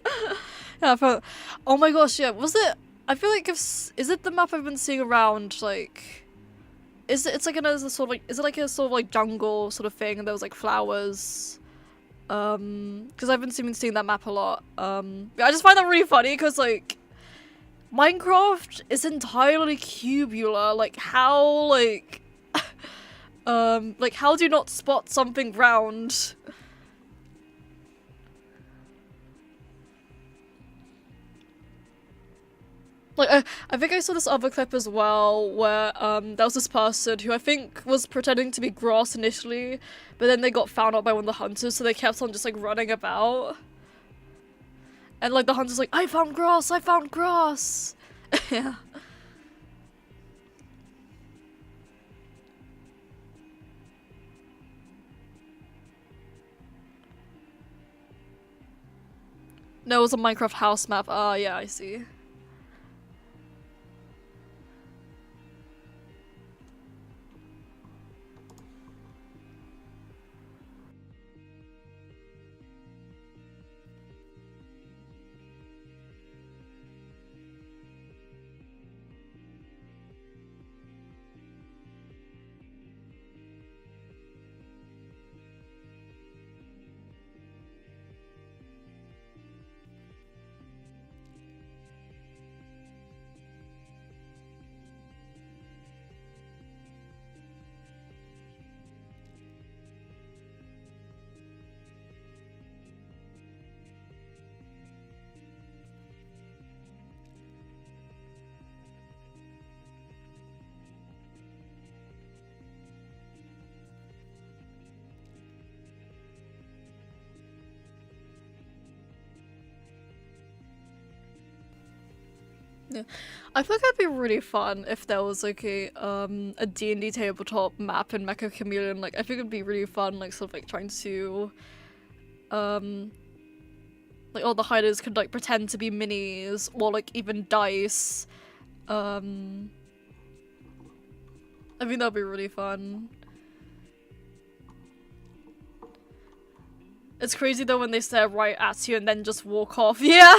Yeah, I felt, oh my gosh, yeah, was it, I feel like is it the map I've been seeing around, like, it's like a sort of like, is it like a sort of like jungle sort of thing and there was like flowers? Because I've been seeing that map a lot. Yeah, I just find that really funny because like, Minecraft is entirely cubular, like how, like how do you not spot something round? Like, I think I saw this other clip as well where there was this person who I think was pretending to be grass initially, but then they got found out by one of the hunters, so they kept on just like running about. And like the hunter's like, I found grass, I found grass! Yeah. No, it was a Minecraft house map. Ah, yeah, I see. Yeah. I feel like it'd be really fun if there was like a D&D tabletop map in Mecha Chameleon. Like I think it'd be really fun, like sort of like trying to like all the hiders could like pretend to be minis or like even dice. I think that'd be really fun. It's crazy though when they stare right at you and then just walk off. Yeah!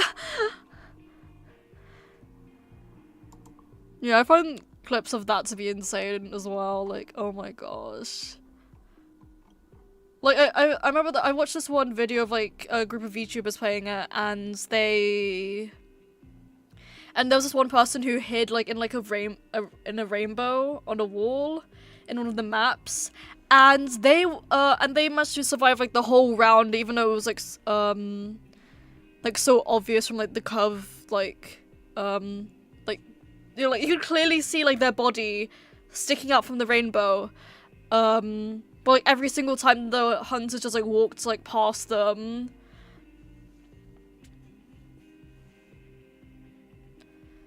Yeah, I find clips of that to be insane as well. Like, oh my gosh. Like, I remember that I watched this one video of like a group of VTubers playing it, and there was this one person who hid like in like in a rainbow on a wall in one of the maps, and they managed to survive like the whole round, even though it was like so obvious from like the curve, like you know, like you could clearly see like their body sticking out from the rainbow, but like every single time the hunters just like walked like past them.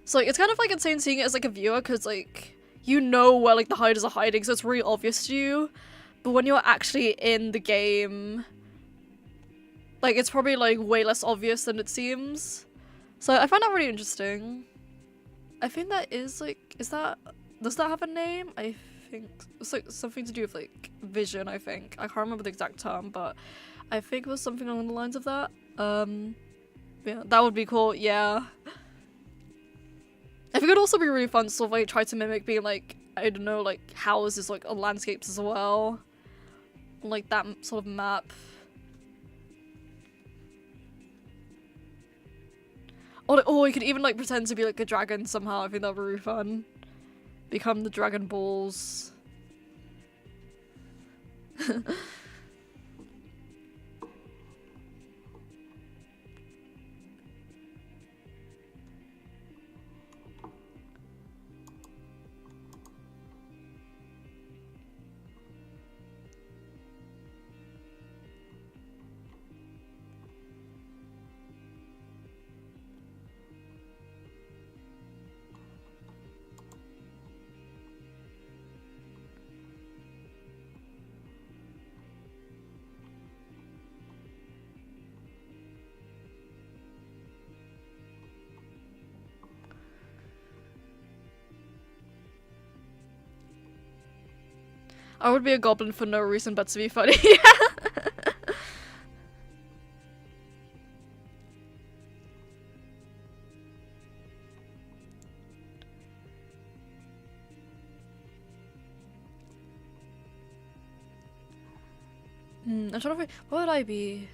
So like, it's kind of like insane seeing it as like a viewer, because like you know where like the hiders are hiding, so it's really obvious to you. But when you're actually in the game, like it's probably like way less obvious than it seems. So I find that really interesting. I think that is like, does that have a name? I think it's like something to do with like vision, I think. I can't remember the exact term, but I think it was something along the lines of that. Yeah, that would be cool, yeah. I think it'd also be really fun to sort of like try to mimic being like, I don't know, like houses like on landscapes as well. Like that sort of map. Or you could even like pretend to be like a dragon somehow. I think that'd be really fun. Become the Dragon Balls. I would be a goblin for no reason but to be funny. I'm trying to think, what would I be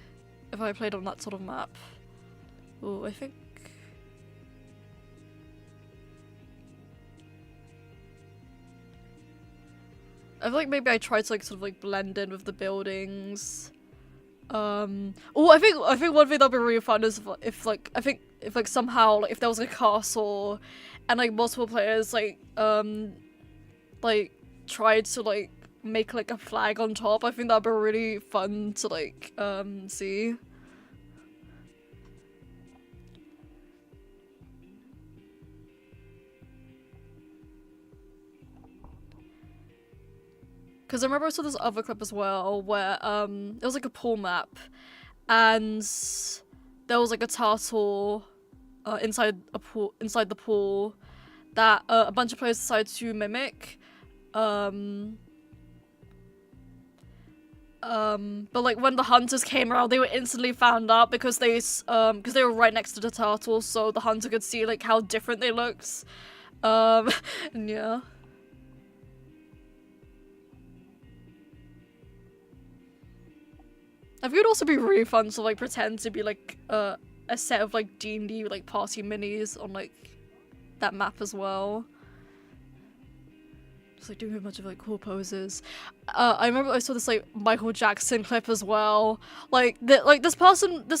if I played on that sort of map? Oh, I think... I feel like maybe I tried to like sort of like blend in with the buildings. Oh, I think one thing that'd be really fun is if somehow like if there was a castle and like multiple players like tried to like make like a flag on top. I think that'd be really fun to like see. Because I remember I saw this other clip as well where it was like a pool map, and there was like a turtle inside the pool that a bunch of players decided to mimic. But like when the hunters came around, they were instantly found out because they were right next to the turtle, so the hunter could see like how different they looked. And yeah. I think it'd also be really fun to like pretend to be like a set of like D&D like party minis on like that map as well. Just like doing a bunch of like cool poses. I remember I saw this like Michael Jackson clip as well. Like this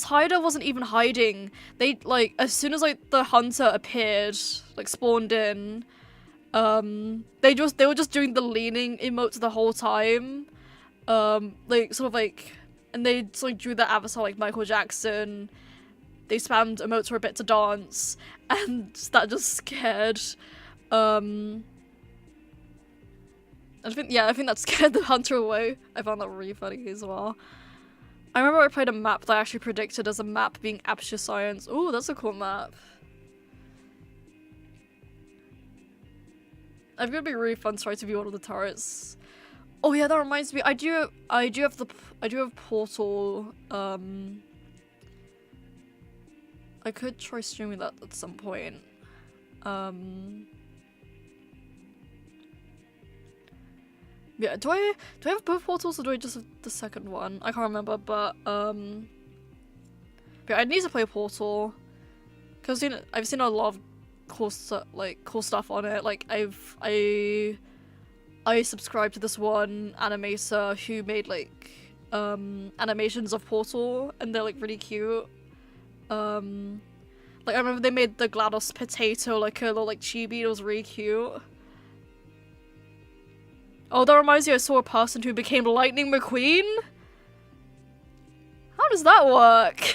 hider wasn't even hiding. They like as soon as like the hunter appeared, like spawned in, they were just doing the leaning emotes the whole time. Like sort of like. And they sort of drew the avatar like Michael Jackson, they spammed emotes for a bit to dance, and that just scared, I think that scared the hunter away. I found that really funny as well. I remember I played a map that I actually predicted as a map being Aperture Science. Ooh, that's a cool map. I'm gonna be really fun to try to be one of the turrets. Oh yeah, that reminds me. I do have Portal. I could try streaming that at some point. Yeah, do I have both Portals or do I just have the second one? I can't remember, but yeah, I need to play Portal because I've seen a lot of cool stuff on it. Like I subscribed to this one animator who made like animations of Portal, and they're like really cute. Like I remember they made the GLaDOS potato like a little like chibi. It was really cute. Oh, that reminds me, I saw a person who became Lightning McQueen? How does that work?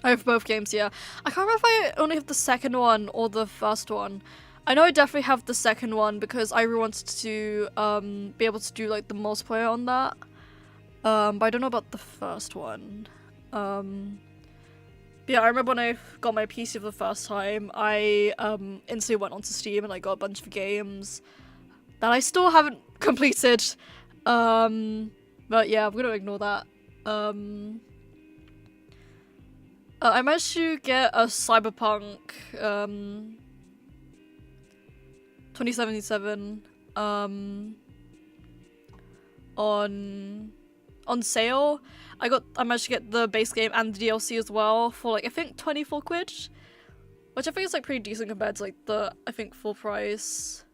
I have both games, yeah. I can't remember if I only have the second one or the first one. I know I definitely have the second one because I really wanted to be able to do like the multiplayer on that. But I don't know about the first one. But yeah, I remember when I got my PC for the first time, I instantly went onto Steam and I got a bunch of games that I still haven't completed. But yeah, I'm gonna ignore that. I managed to get a Cyberpunk 2077 on sale. I managed to get the base game and the DLC as well for like I think 24 quid, which I think is like pretty decent compared to like the I think full price.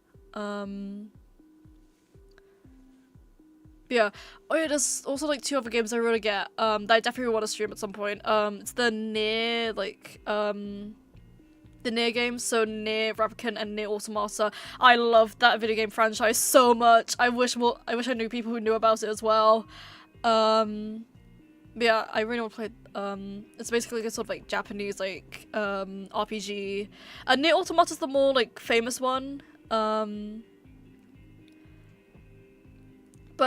Yeah. Oh yeah, there's also like two other games I really get that I definitely want to stream at some point. It's the Nier the Nier games, so Nier Replicant and Nier Automata. I love that video game franchise so much. I wish I knew people who knew about it as well. Yeah, I really want to play. It's basically like a sort of like Japanese like RPG. Nier Automata is the more like famous one. But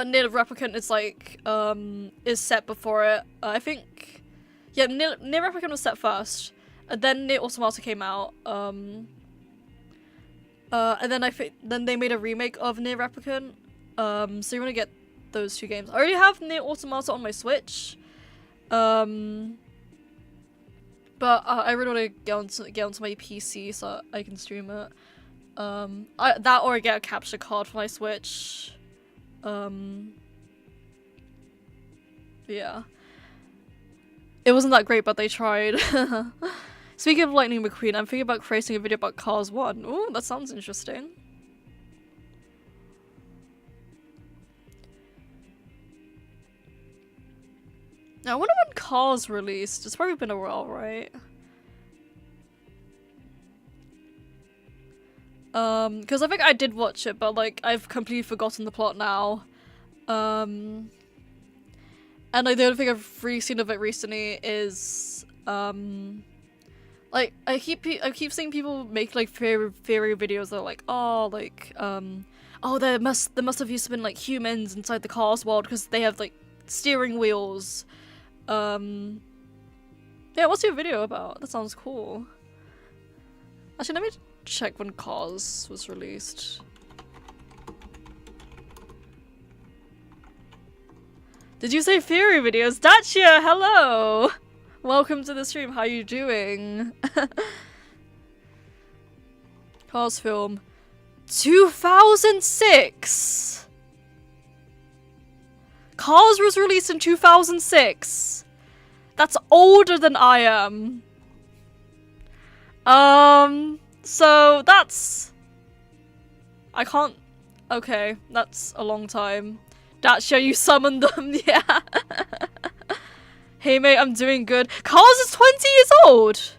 Nier Replicant is like is set before it. I think, yeah, Nier Replicant was set first, and then Nier Automata came out. And then then they made a remake of Nier Replicant. So you want to get those two games. I already have Nier Automata on my Switch. But I really want to get onto my PC so I can stream it. That or I get a capture card for my Switch. Yeah. It wasn't that great, but they tried. Speaking of Lightning McQueen, I'm thinking about creating a video about Cars 1. Ooh, that sounds interesting. Now, I wonder when Cars released. It's probably been a while, right? Because I think I did watch it, but like I've completely forgotten the plot now. And like the only thing I've really seen of it recently is like I keep seeing people make like theory videos that are like, oh like oh there must have used to been like humans inside the Cars world because they have like steering wheels. Yeah, what's your video about? That sounds cool. Actually, let me check when Cars was released. Did you say theory videos? Dacia, hello! Welcome to the stream, how you doing? Cars film. 2006! Cars was released in 2006! That's older than I am. So that's... I can't... Okay, that's a long time. Dacia, you summoned them, yeah. Hey mate, I'm doing good. Cars is 20 years old!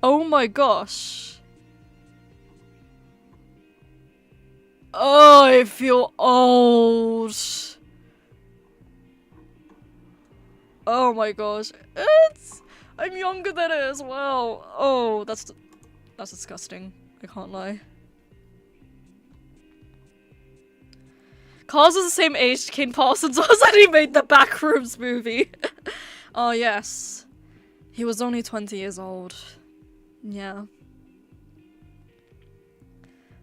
Oh my gosh. Oh, I feel old. Oh my gosh. I'm younger than it as well. Oh, that's disgusting. I can't lie. Cars is the same age Kane Parsons was when he made the Backrooms movie. Oh yes. He was only 20 years old. Yeah.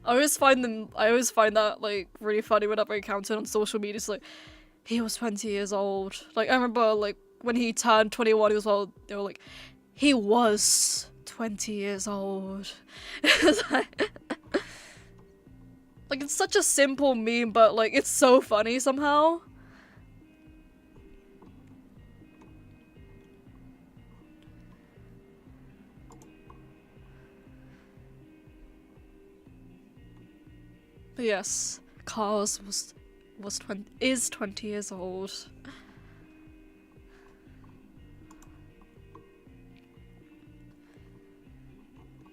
I always find that like really funny whenever I encounter it on social media. It's like, he was 20 years old. Like I remember like when he turned 21 as well, they were like, he was 20 years old. It's like it's such a simple meme, but like it's so funny somehow. But yes, Cars is 20 years old.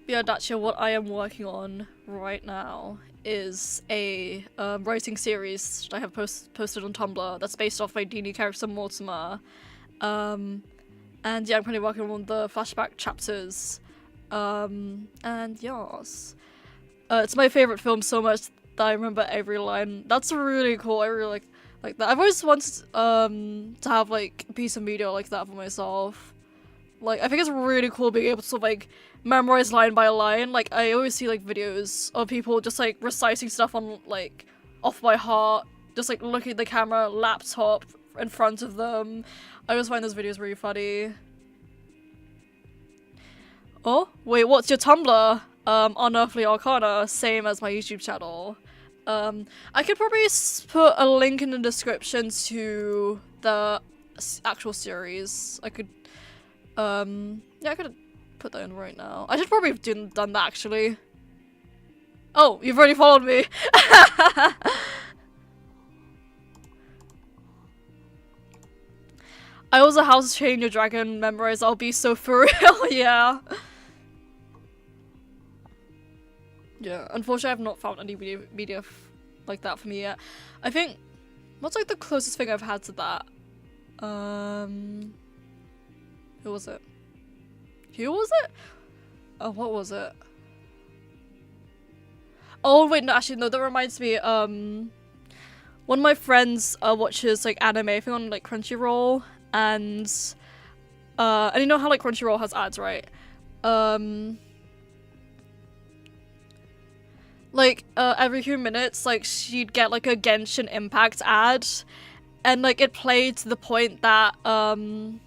Yeah, Dacia, what I am working on right now is a writing series that I have posted on Tumblr that's based off my D&D character Mortimer. And yeah, I'm currently working on the flashback chapters. And yes. It's my favorite film so much that I remember every line. That's really cool. I really like that. I've always wanted to have like a piece of media like that for myself. Like I think it's really cool being able to like memorize line by line. Like I always see like videos of people just like reciting stuff on like off by heart, just like looking at the camera, laptop in front of them. I always find those videos really funny. Oh, wait, what's your Tumblr? Unearthly Arcana, same as my YouTube channel. I could probably put a link in the description to the actual series. I could, yeah, I could put that in right now. I should probably have done that actually. Oh, you've already followed me. I also how to train your dragon memorize. I'll be so for real, yeah. Yeah, unfortunately I've not found any media like that for me yet. I think, what's like the closest thing I've had to that? Who was it? Who was it? Oh, what was it? Oh wait, no, actually no, that reminds me, one of my friends watches like anime, I think on like Crunchyroll, and you know how like Crunchyroll has ads, right? Like every few minutes, like she'd get like a Genshin Impact ad, and like it played to the point that that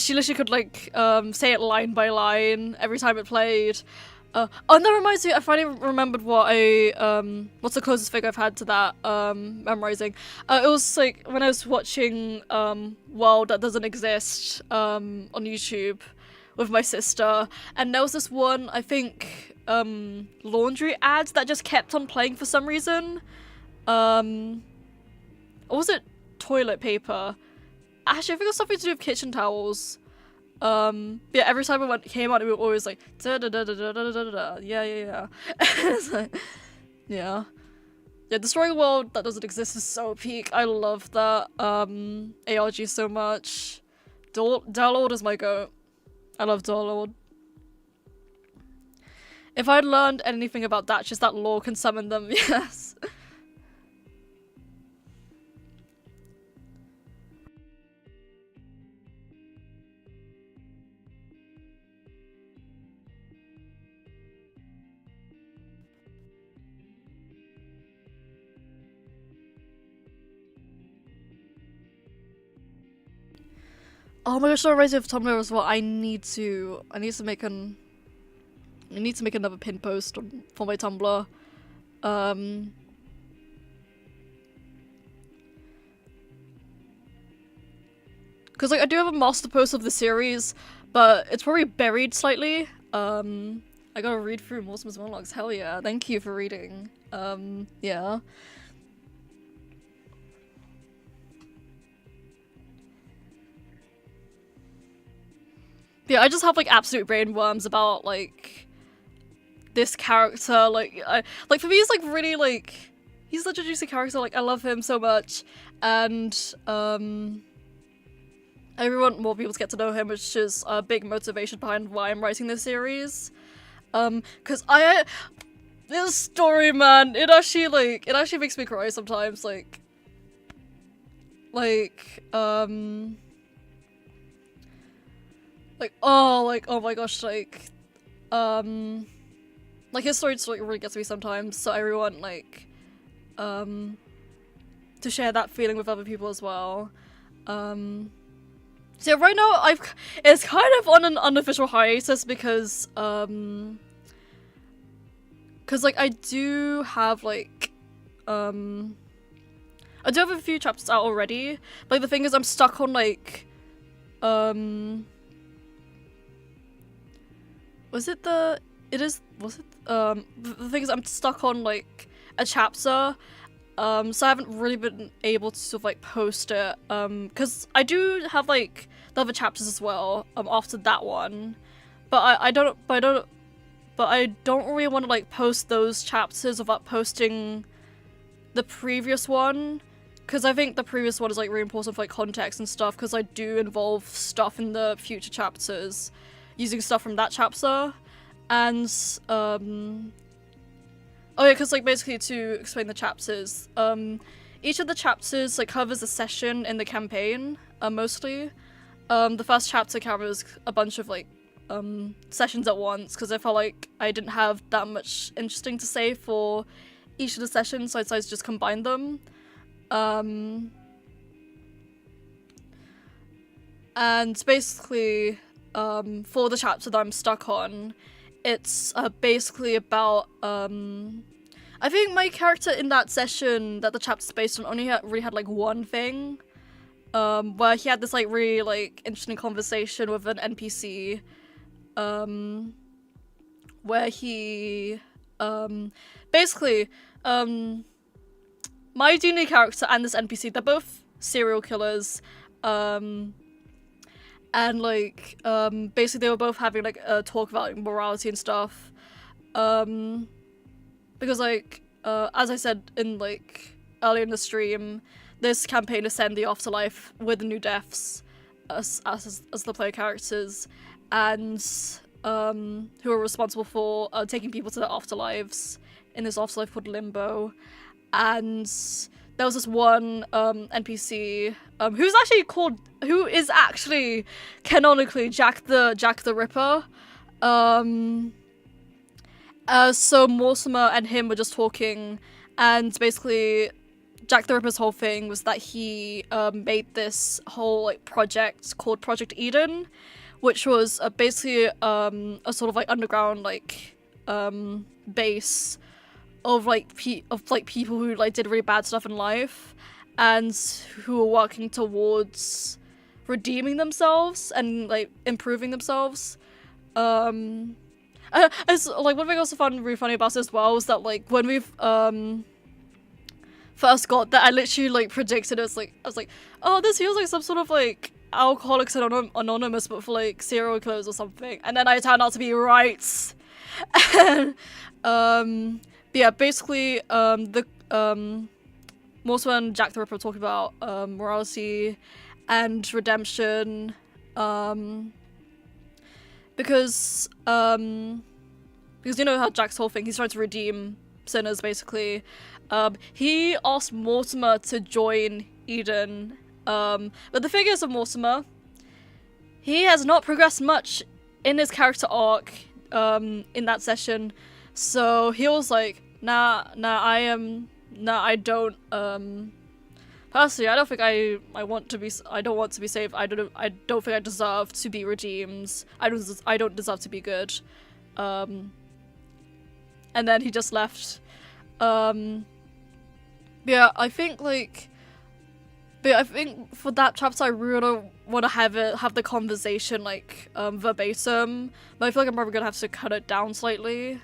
she literally could like say it line by line every time it played. Oh, and that reminds me, I finally remembered what what's the closest thing I've had to that memorizing. It was like when I was watching World That Doesn't Exist on YouTube with my sister, and there was this one, I think, laundry ads that just kept on playing for some reason. Or was it toilet paper? Actually, I think it was something to do with kitchen towels. Yeah, every time it came out, it was always like da da da da da da da da. Yeah. It's like, yeah. Yeah, destroying a world that doesn't exist is so peak. I love that ARG so much. Darlord is my goat. I love Darlord. If I'd learned anything about that, just that law can summon them, yes. Oh my gosh, that reminds me of Tumblr as well. I need to make another pin post for my Tumblr. Because like I do have a master post of the series, but it's probably buried slightly. I gotta read through Mortimer's monologues. Hell yeah! Thank you for reading. Yeah. Yeah, I just have like absolute brainworms about like this character. Like for me, he's like really like he's such a juicy character. Like I love him so much, and I really want more people to get to know him, which is a big motivation behind why I'm writing this series. Cause this story, man, it actually makes me cry sometimes. Oh my gosh, his story just like really gets me sometimes. So I really want like to share that feeling with other people as well. So yeah, right now it's kind of on an unofficial hiatus because like I do have like I do have a few chapters out already. But like, the thing is I'm stuck on like the thing is I'm stuck on like a chapter. So I haven't really been able to sort of like post it. Cause I do have like the other chapters as well, after that one. But I don't really want to like post those chapters without posting the previous one. Cause I think the previous one is like really important for like context and stuff, cause I do involve stuff in the future chapters using stuff from that chapter. And oh yeah, cause like basically to explain the chapters, each of the chapters like covers a session in the campaign, mostly. The first chapter covers a bunch of like sessions at once, because I felt like I didn't have that much interesting to say for each of the sessions, so I decided to just combine them. And basically, for the chapter that I'm stuck on, it's basically about I think my character in that session that the chapter's based on only really had like one thing, where he had this like really like interesting conversation with an NPC, where he basically my D&D character and this NPC, they're both serial killers, and like basically they were both having like a talk about like, morality and stuff, because like as I said in like earlier in the stream, this campaign is set in the afterlife with the new deaths as the player characters, and who are responsible for taking people to their afterlives in this afterlife called Limbo. And there was this one NPC who is actually canonically Jack the Ripper. So Mortimer and him were just talking, and basically Jack the Ripper's whole thing was that he made this whole like project called Project Eden, which was basically a sort of like underground like base of people who like did really bad stuff in life and who were working towards redeeming themselves and like improving themselves. It's like one thing I also found really funny about it as well was that like when we've first got that, I literally like predicted it. I was like, oh, this feels like some sort of like Alcoholics Anonymous but for like serial killers or something, and then I turned out to be right. And yeah, basically, the Mortimer and Jack the Ripper talking about morality and redemption, because you know how Jack's whole thing, he's trying to redeem sinners, basically. He asked Mortimer to join Eden, but the thing is with Mortimer, he has not progressed much in his character arc in that session. So he was like, I don't, personally, I don't think I don't want to be saved. I don't think I deserve to be redeemed. I don't deserve to be good. And then he just left. Yeah, I think for that chapter I really want to have the conversation like verbatim, but I feel like I'm probably gonna have to cut it down slightly.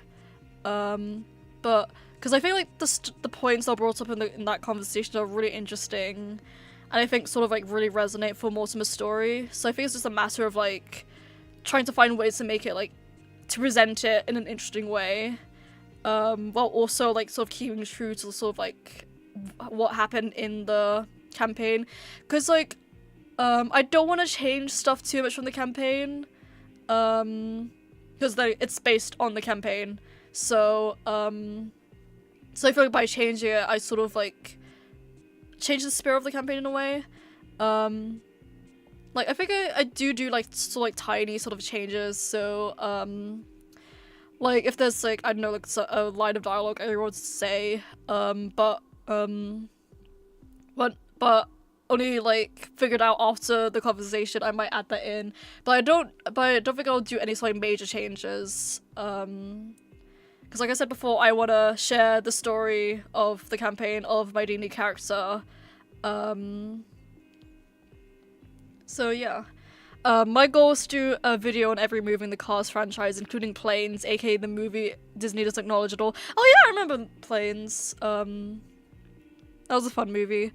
But because I think like the points that are brought up in that conversation are really interesting, and I think sort of like really resonate for Mortimer's story. So I think it's just a matter of like trying to find ways to make it like to present it in an interesting way, while also like sort of keeping true to sort of like what happened in the campaign, because like I don't want to change stuff too much from the campaign, because it's based on the campaign, so so I feel like by changing it I sort of like change the spirit of the campaign in a way. Like I think I do like sort of like tiny sort of changes, so like if there's like, I don't know, like a line of dialogue I want to say, but only like figured out after the conversation, I might add that in. But I don't think I'll do any sort of major changes. Because like I said before, I want to share the story of the campaign of my D&D character. So yeah. My goal is to do a video on every movie in the Cars franchise, including Planes, aka the movie Disney doesn't acknowledge at all. Oh yeah, I remember Planes. That was a fun movie.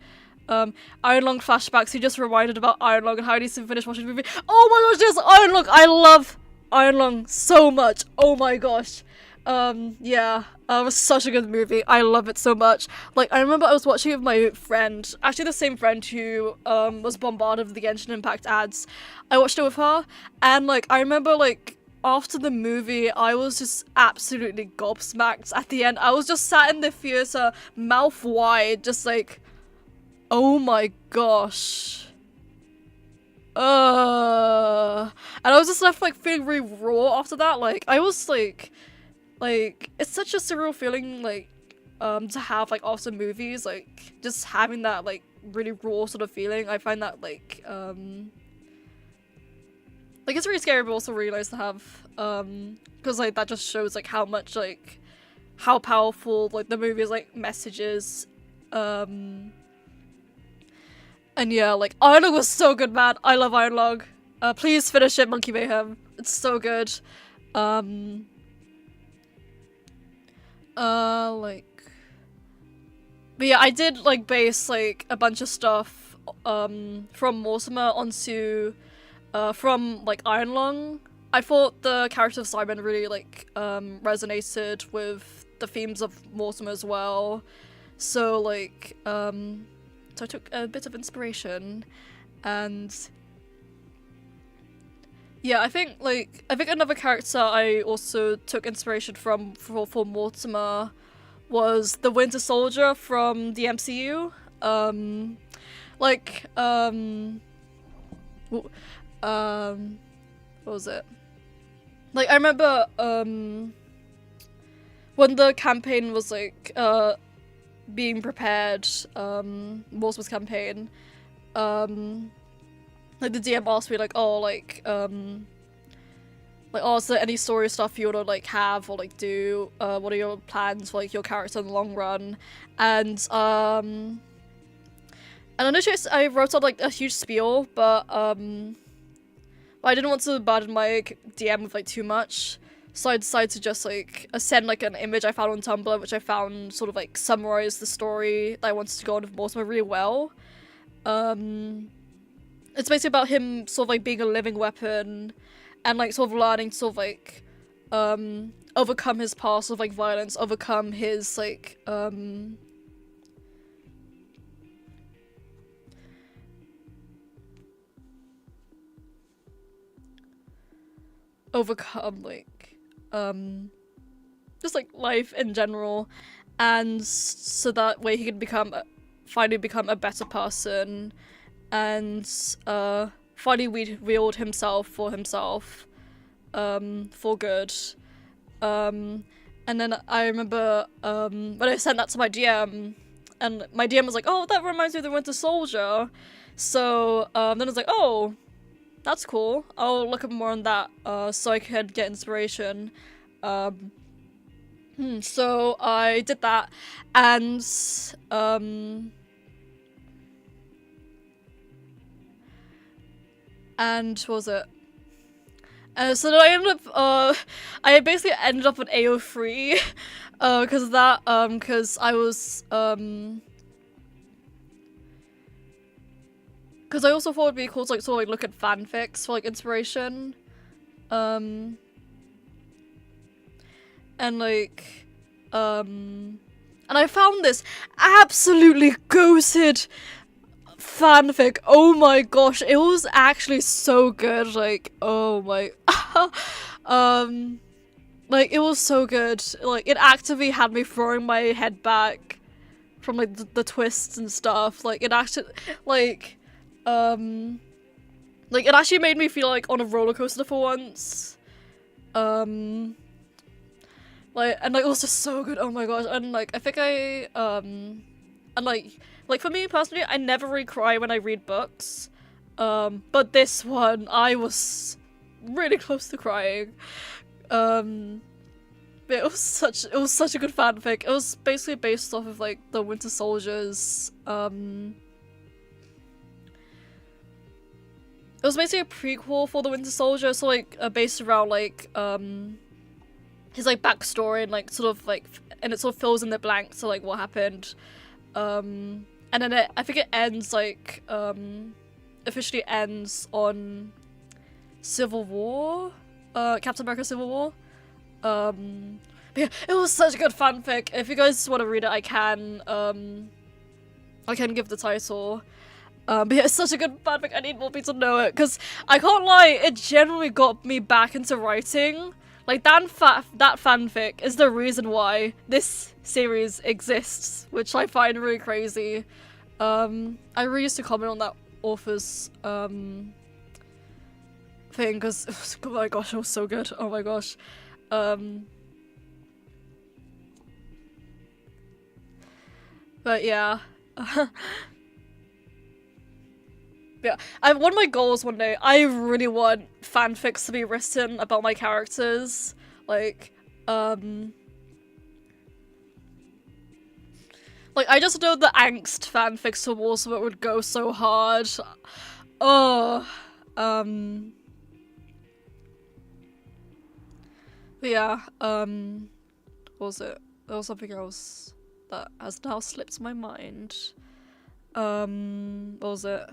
Ironlung flashbacks, he just reminded about Ironlung and how he needs to finish watching the movie. Oh my gosh, yes, Ironlung! I love Ironlung so much! Oh my gosh. Yeah, it was such a good movie. I love it so much. Like, I remember I was watching it with my friend, actually the same friend who, was bombarded with the Genshin Impact ads. I watched it with her, and like, I remember like, after the movie, I was just absolutely gobsmacked at the end. I was just sat in the theater, mouth wide, just like, oh my gosh. And I was just left like feeling really raw after that. Like, I was like, it's such a surreal feeling, like, to have, like, after movies, like, just having that, like, really raw sort of feeling. I find that, like, it's really scary, but also really nice to have, because, like, that just shows, like, how much, like, how powerful, like, the movie's, like, messages, and yeah, like, Ironlung was so good, man. I love Ironlung. Please finish it, Monkey Mayhem. It's so good. But yeah, I did like base like a bunch of stuff from Mortimer onto from like Ironlung. I thought the character of Simon really like resonated with the themes of Mortimer as well. So like so I took a bit of inspiration, and yeah, I think another character I also took inspiration from for Mortimer was the Winter Soldier from the MCU. What was it? Like, I remember when the campaign was like being prepared, Mortimer's campaign, like the DM asked me like, oh, is there any story stuff you wanna like have or like do? What are your plans for like your character in the long run? And initially I wrote out like a huge spiel, but I didn't want to burden my DM with like too much, so I decided to just like send like an image I found on Tumblr, which I found sort of like summarized the story that I wanted to go on with Mortimer really well. It's basically about him sort of like being a living weapon and like sort of learning to sort of like overcome his past of like violence, overcome his like just like life in general, and so that way he can finally become a better person and finally wield himself for good. And then I remember when I sent that to my DM, and my DM was like, oh, that reminds me of the Winter Soldier. So then I was like, oh, that's cool. I'll look up more on that so I could get inspiration. So I did that, and what was it? So then I basically ended up with AO3 because of that, because I was because I also thought it'd be cool to like sort of like look at fanfics for like inspiration. And like, and I found this absolutely goated fanfic. Oh my gosh, it was actually so good. Like, oh my, like it was so good. Like, it actively had me throwing my head back from like the twists and stuff. Like, it actually, like it actually made me feel like on a roller coaster for once. Like, and like it was just so good. Oh my gosh. And like I think and like for me personally, I never really cry when I read books. But this one I was really close to crying. But it was such a good fanfic. It was basically based off of like the Winter Soldiers. It was basically a prequel for the Winter Soldier, so like based around like his like backstory and like sort of like, and it sort of fills in the blanks to like what happened. And then I think it ends like officially ends on Civil War, Captain America Civil War. But yeah, it was such a good fanfic. If you guys want to read it, I can give the title. But yeah, it's such a good fanfic. I need more people to know it, because I can't lie, it genuinely got me back into writing. Like, that fanfic is the reason why this series exists, which I find really crazy. I really used to comment on that author's thing, because oh my gosh, it was so good. Oh my gosh. But yeah. Yeah, one of my goals one day, I really want fanfics to be written about my characters. Like, I just know the angst fanfics for Warsaw would go so hard. Oh, but yeah, what was it? There was something else that has now slipped my mind. What was it?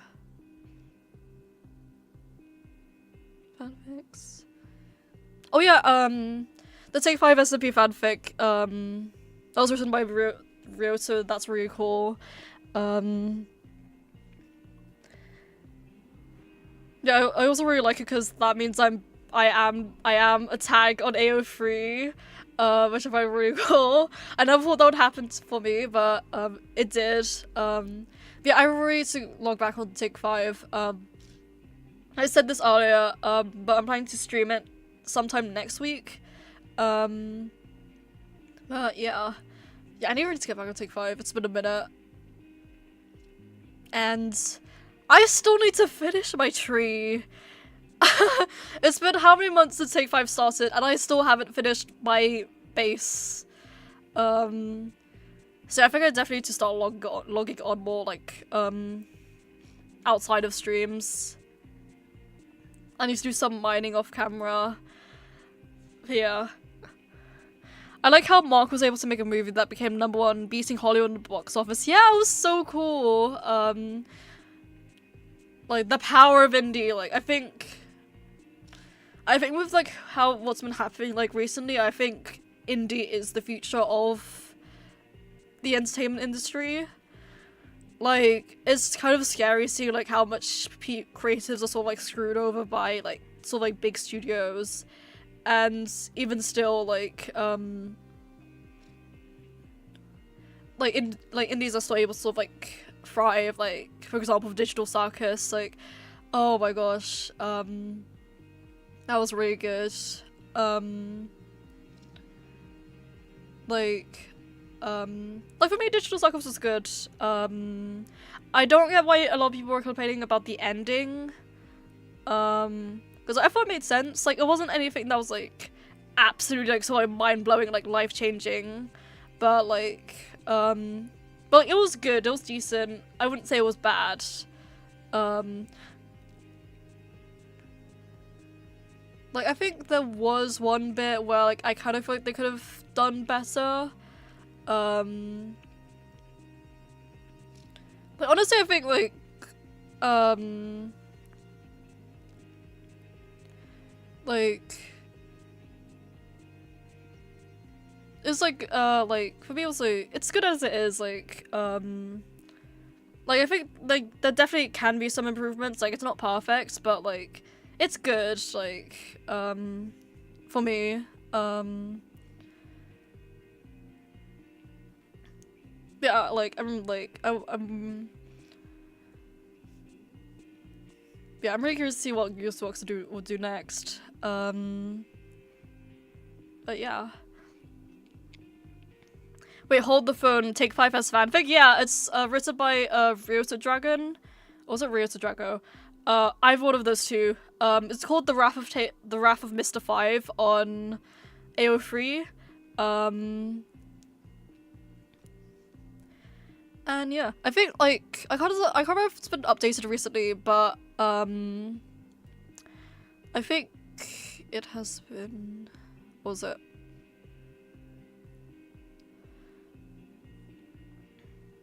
Fanfics. Oh yeah, the Take 5 SMP fanfic, that was written by Ryoto, that's really cool. Yeah, I also really like it because that means I am a tag on AO3, which I find really cool. I never thought that would happen for me, but it did. Yeah, I really need to log back on Take 5. I said this earlier, but I'm planning to stream it sometime next week. But yeah. Yeah, I need to get back on Take 5. It's been a minute. And I still need to finish my tree. It's been how many months since Take 5 started, and I still haven't finished my base. So I think I definitely need to start logging on more, like, outside of streams. I need to do some mining off camera. Yeah. I like how Mark was able to make a movie that became #1, beating Hollywood in the box office. Yeah, it was so cool. Like, the power of indie. Like, I think with, like, what's been happening, like, recently, I think indie is the future of the entertainment industry. Like, it's kind of scary seeing, like, how much creatives are sort of, like, screwed over by, like, sort of, like, big studios. And even still, like, indies are still able to sort of, like, thrive. Like, for example, Digital Circus, like, oh my gosh, that was really good. Like for me, Digital Circus was good. I don't get why a lot of people were complaining about the ending. Because I thought it made sense. Like, it wasn't anything that was, like, absolutely, like, so mind-blowing, like, life-changing. But, like, but like, it was good. It was decent. I wouldn't say it was bad. Like, I think there was one bit where, like, I kind of feel like they could have done better. But honestly, I think, like, like, it's like for me also, it's good as it is, like I think like there definitely can be some improvements, like it's not perfect, but like it's good, like for me. Yeah, like I'm yeah, I'm really curious to see what Gearsworks will do next. But yeah. Wait, hold the phone. Take 5 as fanfic. Yeah, it's written by RaechuuDragon. Or was it RaechuuDrago? I've one of those two. It's called The Wrath of Mr. 5 on AO3. And yeah, I think like I can't remember if it's been updated recently, but I think it has been. What was it?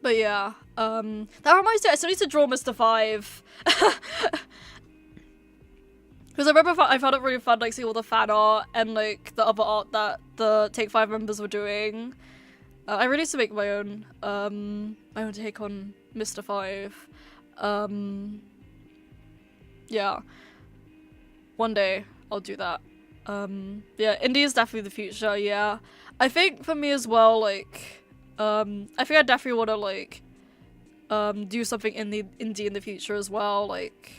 But yeah, that reminds me, I still need to draw Mr. 5. Because I remember I found it really fun, like, seeing all the fan art and, like, the other art that the Take 5 members were doing. I really need to make my own take on Mr. 5. Yeah. One day, I'll do that. Yeah, indie is definitely the future, yeah. I think for me as well, like, I think I definitely want to, like, do something in the indie in the future as well, like,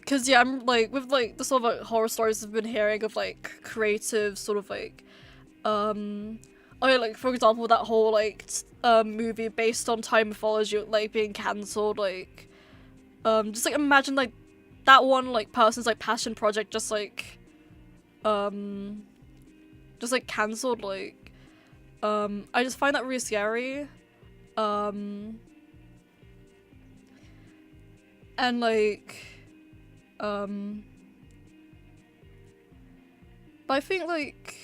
cause yeah, I'm like, with like the sort of like horror stories I've been hearing of like creative sort of like, oh yeah, like for example that whole like movie based on Thai mythology like being cancelled, like, just like imagine like that one like person's like passion project just like cancelled, like, I just find that really scary, and like, but I think like,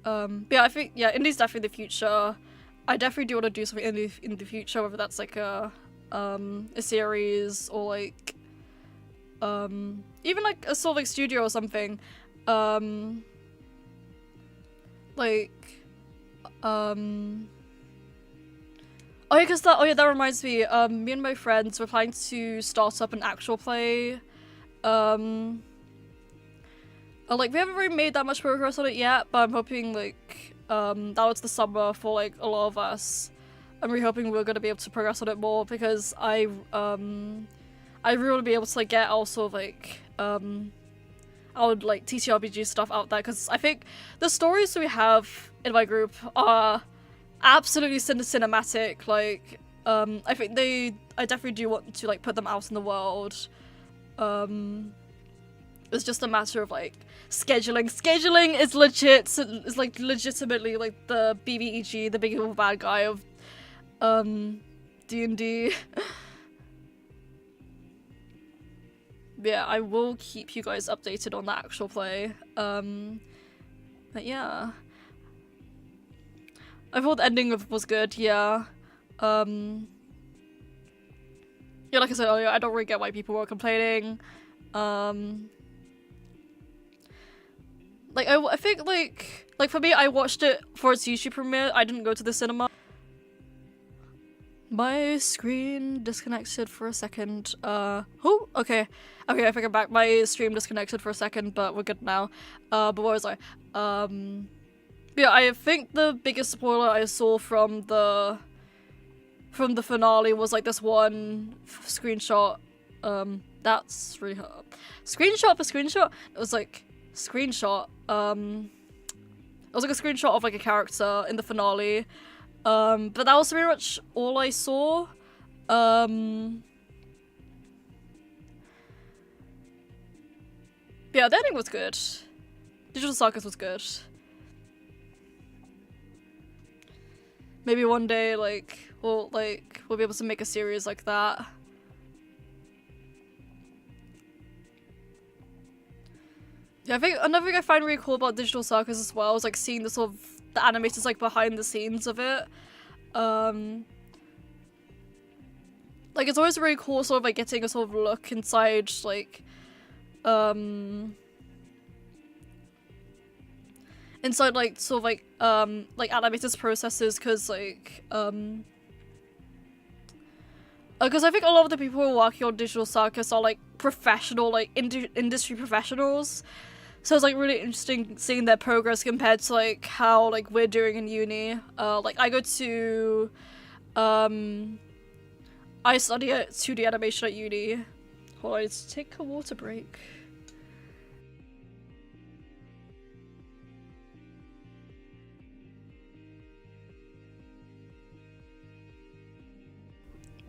yeah, I think, yeah, indie's definitely the future. I definitely do want to do something in the future, whether that's like a series or like, even like a sort of like studio or something, like, oh yeah, cause that, oh yeah, that reminds me, me and my friends were planning to start up an actual play. Like we haven't really made that much progress on it yet, but I'm hoping like, that was the summer for like a lot of us. I'm really hoping we're gonna be able to progress on it more because I really want to be able to like get also like, our like TTRPG stuff out there, because I think the stories we have in my group are absolutely cinematic. Like, I think I definitely do want to like put them out in the world. It's just a matter of like scheduling. Scheduling is legit. It's like legitimately like the BBEG, the big evil bad guy of D&D. Yeah, I will keep you guys updated on the actual play. But yeah, I thought the ending was good. Yeah. Yeah, like I said earlier, I don't really get why people were complaining. Like I think like for me, I watched it for its YouTube premiere. I didn't go to the cinema. My screen disconnected for a second. Oh, okay. Okay, I think I'm back. My stream disconnected for a second, but we're good now. But what was I? Yeah, I think the biggest spoiler I saw from the finale was like this one screenshot. That's really hard. Screenshot for screenshot? It was like screenshot. It was like a screenshot of like a character in the finale. But that was pretty much all I saw. Yeah, the ending was good. Digital Circus was good. Maybe one day, like, we'll be able to make a series like that. Yeah, I think another thing I find really cool about Digital Circus as well is like seeing the sort of the animators like behind the scenes of it. Like like it's always really cool sort of like getting a sort of look inside like inside like sort of like animators processes, because like because I think a lot of the people who are working on Digital Circus are like professional, like industry professionals. So it's like really interesting seeing their progress compared to like how like we're doing in uni. Like I go to I study 2D animation at uni. Hold on, let's take a water break.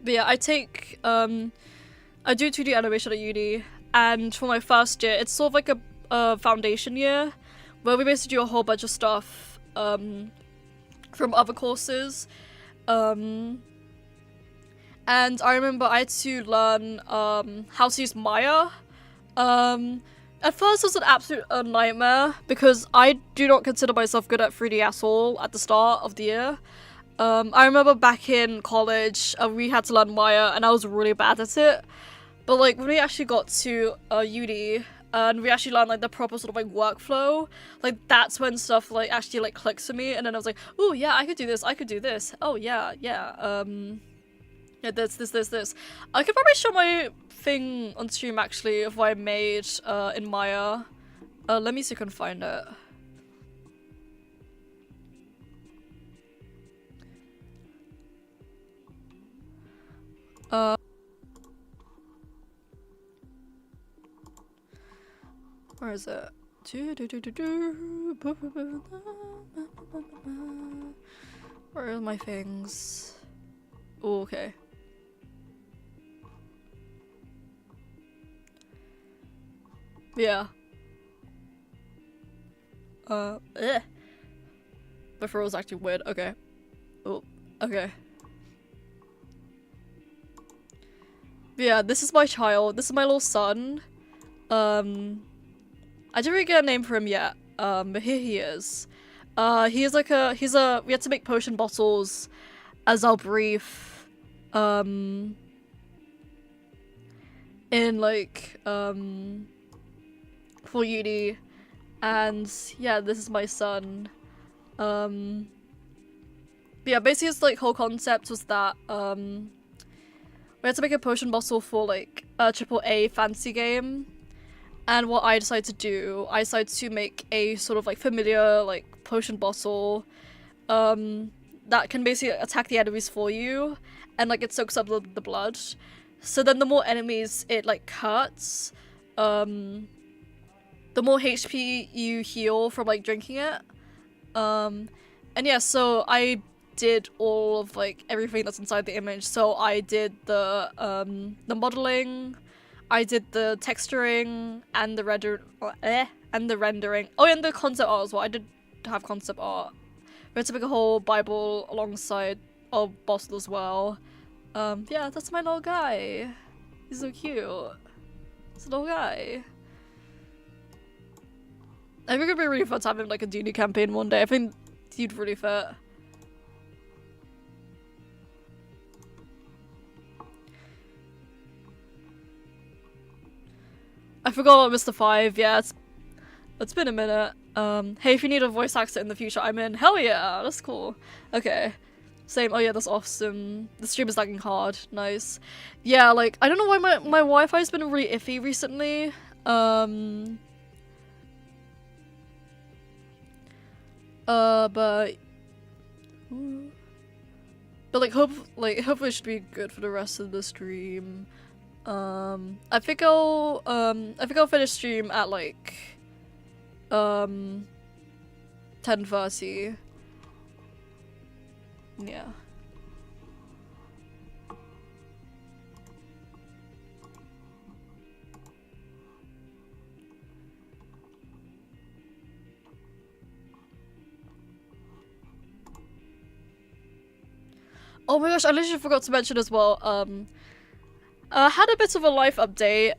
But yeah, I do 2D animation at uni, and for my first year, it's sort of like a foundation year, where we basically do a whole bunch of stuff, from other courses, and I remember I had to learn, how to use Maya. At first it was an absolute nightmare, because I do not consider myself good at 3D at all at the start of the year. I remember back in college, we had to learn Maya, and I was really bad at it. But like when we actually got to uni, and we actually learned like the proper sort of like workflow, like that's when stuff like actually like clicks for me, and then I was like, oh yeah, I could do this, I could do this. Oh yeah, yeah, yeah, this. I could probably show my thing on stream actually of what I made in Maya. Let me see if I can find it. Where is it? Where are my things? Oh, okay. Yeah. My throat was actually weird. Okay. Oh, okay. Yeah, this is my child. This is my little son. I didn't really get a name for him yet. But here he is. We had to make potion bottles as our brief, in like, for uni. And yeah, this is my son. But yeah, basically his like whole concept was that, we had to make a potion bottle for like a AAA fantasy game. And what I decided to do, I decided to make a sort of like familiar like potion bottle that can basically attack the enemies for you, and like it soaks up the blood. So then the more enemies it like hurts, the more HP you heal from like drinking it. And yeah, so I did all of like everything that's inside the image. So I did the modeling, I did the texturing and the rendering. Oh, and the concept art as well. I did have concept art. We had to make a whole Bible alongside our bottle as well. Yeah, that's my little guy. He's so cute. It's a little guy. I think it'd be really fun to have him like a D&D campaign one day. I think he'd really fit. I forgot about Mr. 5, yeah, it's been a minute. Hey, if you need a voice actor in the future, I'm in. Hell yeah, that's cool. Okay. Same, oh yeah, that's awesome. The stream is lagging hard, nice. Yeah, like, I don't know why my Wi-Fi's been really iffy recently. But like, hopefully it should be good for the rest of the stream. I think I'll finish stream at like 10:30. Yeah. Oh my gosh, I literally forgot to mention as well, had a bit of a life update.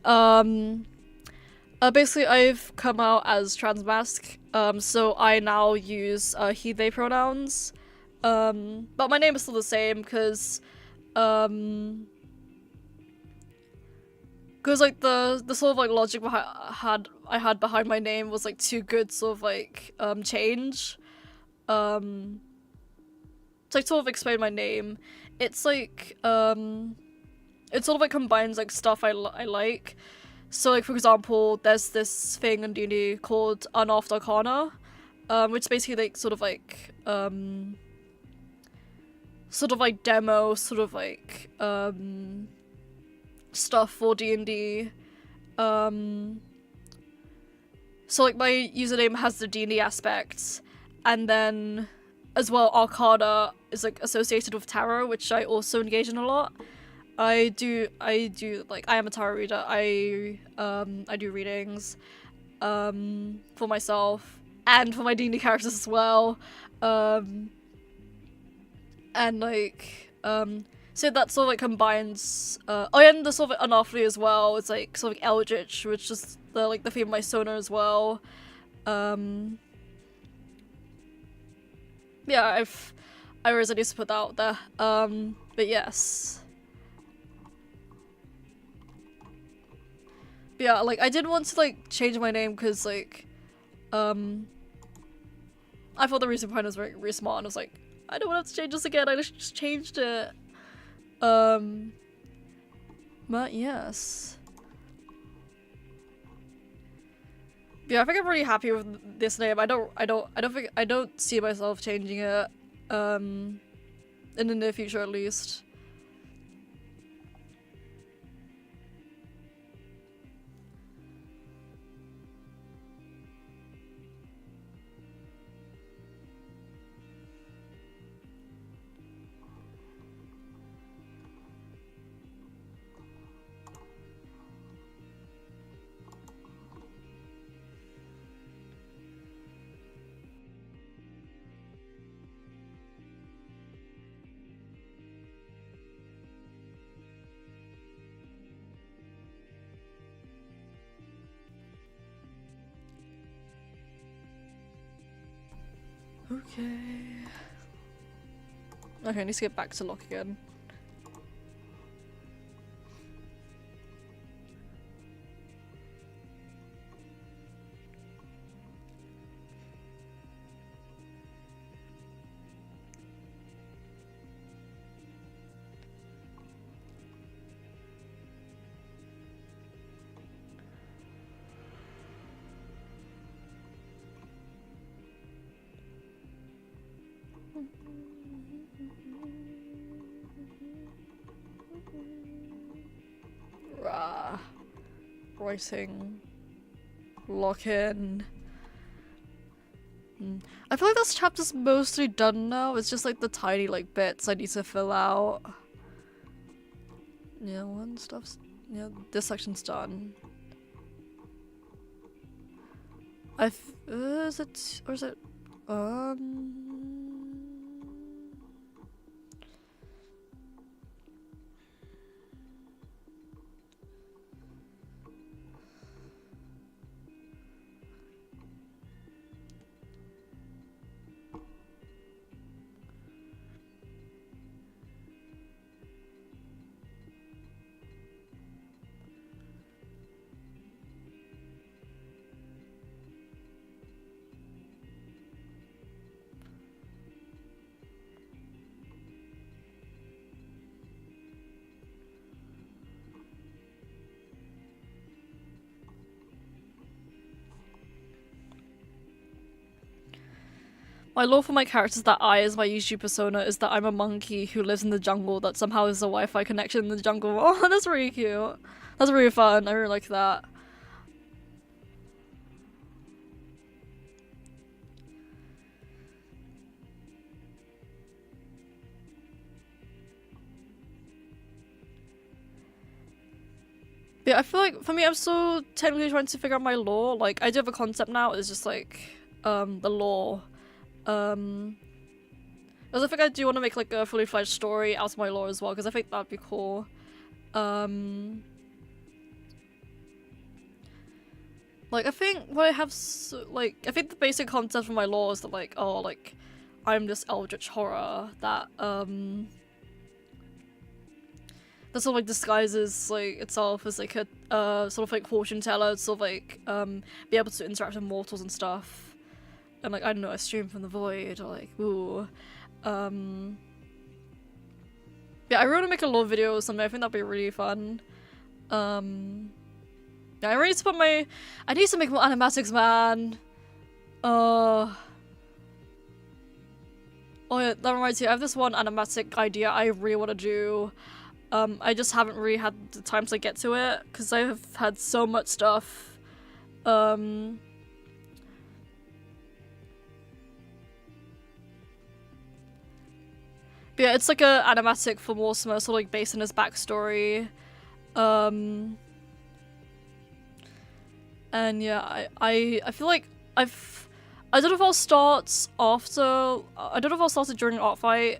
Basically I've come out as transmasc, so I now use he, they pronouns. But my name is still the same because because like the sort of like logic I had behind my name was like too good sort of like change. To like sort of explain my name, it's like it sort of like combines like stuff I like. So like for example, there's this thing in D&D called Unearthed Arcana, which is basically like sort of like demo sort of like stuff for D&D. So like my username has the D&D aspects, and then as well Arcana is like associated with tarot, which I also engage in a lot. I do like, I am a tarot reader. I do readings for myself and for my D&D characters as well. And like so that sort of like combines and the sort of unearthly as well. It's like sort of like eldritch, which is the like the theme of my sonar as well. Yeah, I always need to put that out there. But yes. But yeah, like I did want to like change my name because like I thought the reason behind it was very, very smart, and I was like, I don't want to have to change this again, I just changed it. But yes. Yeah, I think I'm really happy with this name. I don't see myself changing it in the near future at least. Okay. Okay, I need to get back to lock again. Writing. Lock in. I feel like this chapter's mostly done now. It's just like the tiny like bits I need to fill out. Yeah, one stuff's, yeah, this section's done. Is it, or is it, my lore for my character is that I, as my YouTube persona, is that I'm a monkey who lives in the jungle that somehow has a Wi-Fi connection in the jungle. Oh, that's really cute. That's really fun. I really like that. Yeah, I feel like, for me, I'm still technically trying to figure out my lore. Like, I do have a concept now, it's just like, the lore. Because I think I do want to make like a fully fledged story out of my lore as well, because I think that'd be cool. Like, I think what I have, I think the basic concept for my lore is that like, oh, like, I'm this eldritch horror that, that sort of like disguises like itself as like a sort of like fortune teller, to sort of like be able to interact with mortals and stuff. And like, I don't know, a stream from the void, or like, ooh. Yeah, I really want to make a lore video or something. I think that'd be really fun. Yeah, I really need to put my, I need to make more animatics, man. Oh yeah, that reminds me, I have this one animatic idea I really want to do. I just haven't really had the time to get to it, because I have had so much stuff. But yeah, it's like a animatic for Mortimer, sort of like based on his backstory. And yeah, I feel like I don't know if I'll start after, I don't know if I'll start it during Art Fight.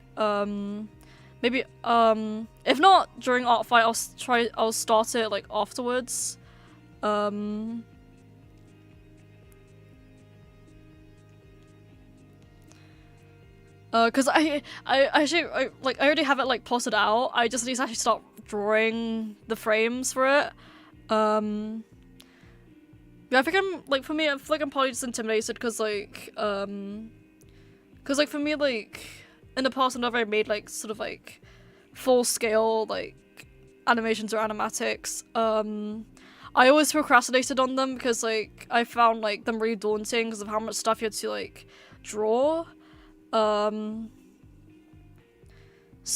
Maybe, if not during Art Fight, I'll start it like afterwards. Cause I already have it like plotted out. I just need to actually start drawing the frames for it. Yeah, I think I'm, like, for me, I feel like I'm probably just intimidated because, like, for me, like, in the past, whenever I made, like, sort of, like, full-scale, like, animations or animatics, I always procrastinated on them because, like, I found, like, them really daunting because of how much stuff you had to, like, draw. So,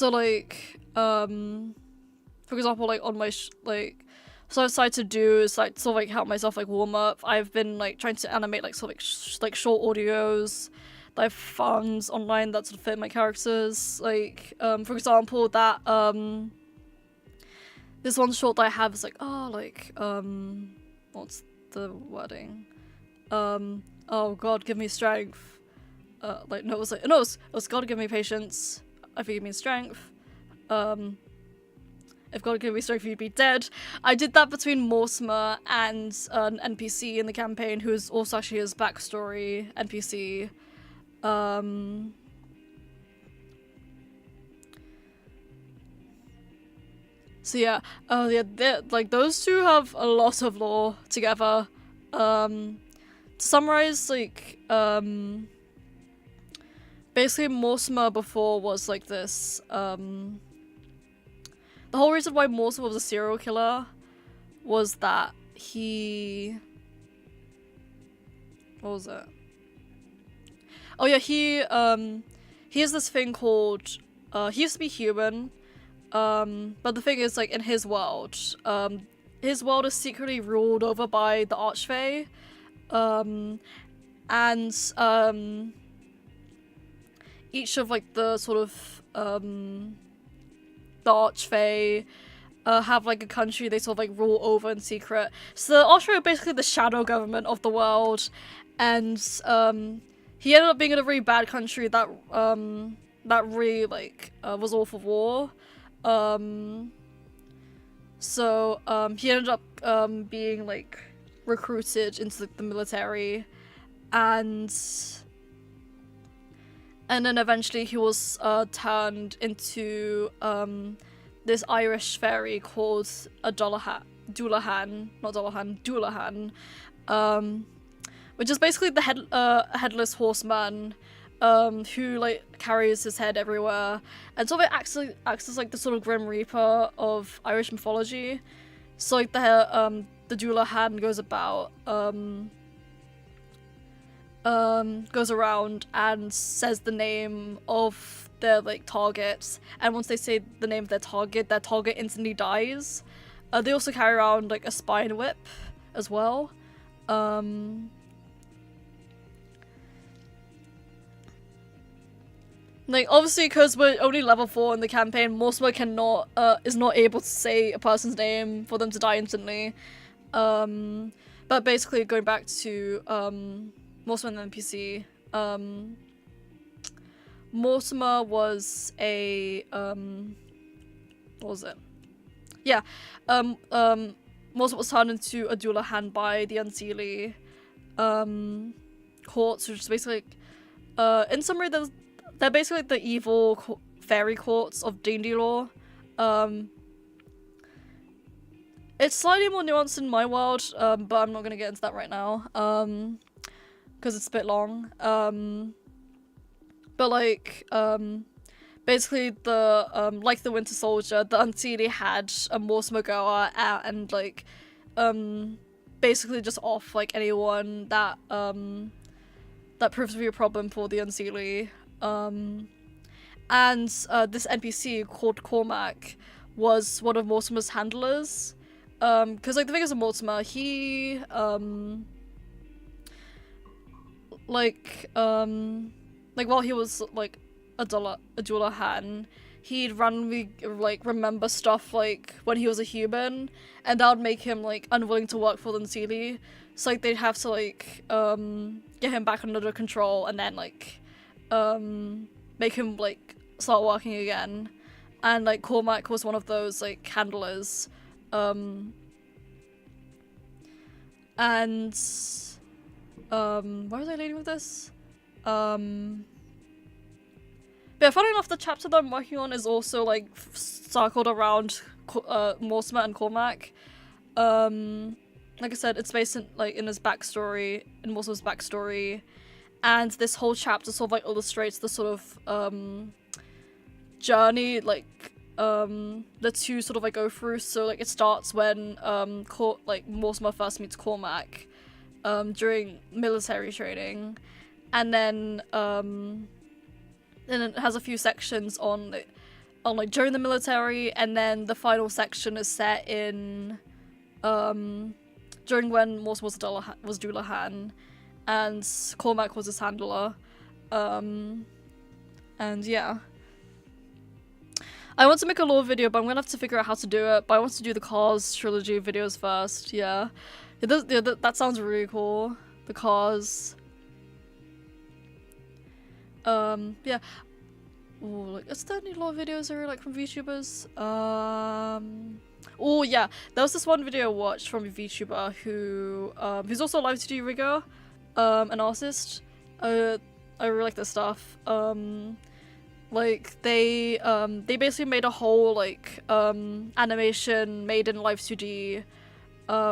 like, for example, like, on my, so I decided to do is like sort of like help myself like warm up. I've been like trying to animate like sort of like short audios that I've found online that sort of fit my characters. Like for example, that this one short that I have is like, oh, like what's the wording? Oh God, give me strength. Like no, it was like no, it was God give me patience. I think it means strength. If God gave me strength, you'd be dead. I did that between Mortimer and an NPC in the campaign, who is also actually his backstory NPC. So yeah, yeah, like those two have a lot of lore together. To summarize, like, basically Mortimer before was like this, the whole reason why Mortimer was a serial killer was that he... What was it? Oh yeah, he has this thing called... he used to be human, but the thing is, like, in his world is secretly ruled over by the Archfey, and each of, like, the sort of, the Archfey have like a country they sort of like rule over in secret. So the Archfey are basically the shadow government of the world, and he ended up being in a really bad country that that really like was all for war. So he ended up being like recruited into the military, and then eventually he was turned into this Irish fairy called a Dullahan, which is basically the headless horseman who like carries his head everywhere and sort of acts as like the sort of Grim Reaper of Irish mythology. So like the Dullahan goes about goes around and says the name of their like targets, and once they say the name of their target instantly dies. They also carry around like a spine whip as well. Like obviously because we're only level 4 in the campaign, Mortimer is not able to say a person's name for them to die instantly. But basically going back to Mortimer and the NPC, Mortimer was a what was it? Yeah, Mortimer was turned into a Dullahan by the Unseelie courts, which is basically in summary they're basically the evil fairy courts of D&D lore. It's slightly more nuanced in my world, but I'm not gonna get into that right now, because it's a bit long. But like, basically the like the Winter Soldier, the Unseelie had a Mortimer go out and like, basically just off like anyone that that proves to be a problem for the Unseelie. And this NPC called Cormac was one of Mortimer's handlers. Because like the thing is, Mortimer, he like while he was like a Dullahan, he'd randomly like remember stuff like when he was a human, and that would make him like unwilling to work for the Unseelie. So like they'd have to like get him back under control and then like make him like start working again. And like Cormac was one of those like handlers. And where was I leading with this? But yeah, funny enough, the chapter that I'm working on is also like circled around Mortimer and Cormac. Like I said, it's based in like in his backstory, in Mortimer's backstory, and this whole chapter sort of like illustrates the sort of journey like the two sort of like go through. So like it starts when like Mortimer first meets Cormac during military training, and then it has a few sections on like during the military, and then the final section is set in during when Mortimer was Dullahan and Cormac was his handler. And yeah, I want to make a lore video, but I'm gonna have to figure out how to do it. But I want to do the Cars trilogy videos first. Yeah, that sounds really cool. The Cars. Yeah. Ooh, like, is there any lore videos or like from VTubers? Oh yeah, there was this one video I watched from a VTuber who who's also a live 2D rigger, an artist. I really like their stuff. Like they basically made a whole like animation made in live 2D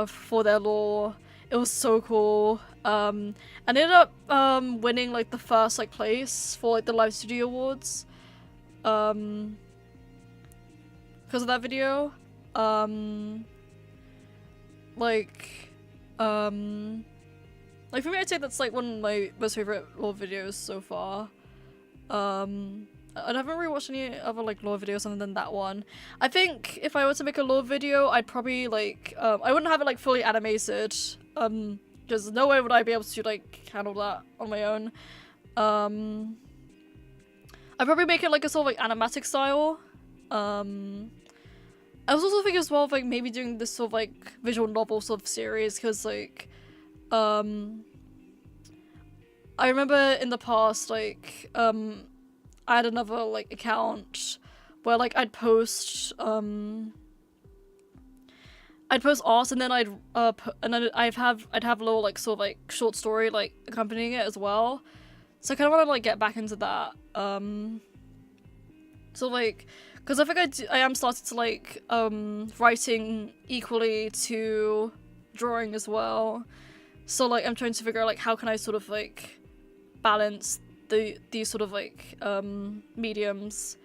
for their lore. It was so cool. And ended up winning like the first like place for like the live studio awards because of that video. Like for me, I'd say that's like one of my most favorite lore videos so far. I haven't really watched any other like lore videos other than that one. I think if I were to make a lore video, I'd probably like I wouldn't have it like fully animated, because no way would I be able to like handle that on my own. I'd probably make it like a sort of like animatic style. I was also thinking as well of like maybe doing this sort of like visual novel sort of series, because like I remember in the past like I had another like account where like I'd post art, and then I'd have a little like sort of like short story like accompanying it as well. So I kind of want to like get back into that. So like, because I think I am starting to like writing equally to drawing as well. So like I'm trying to figure out like how can I sort of like balance these sort of like mediums,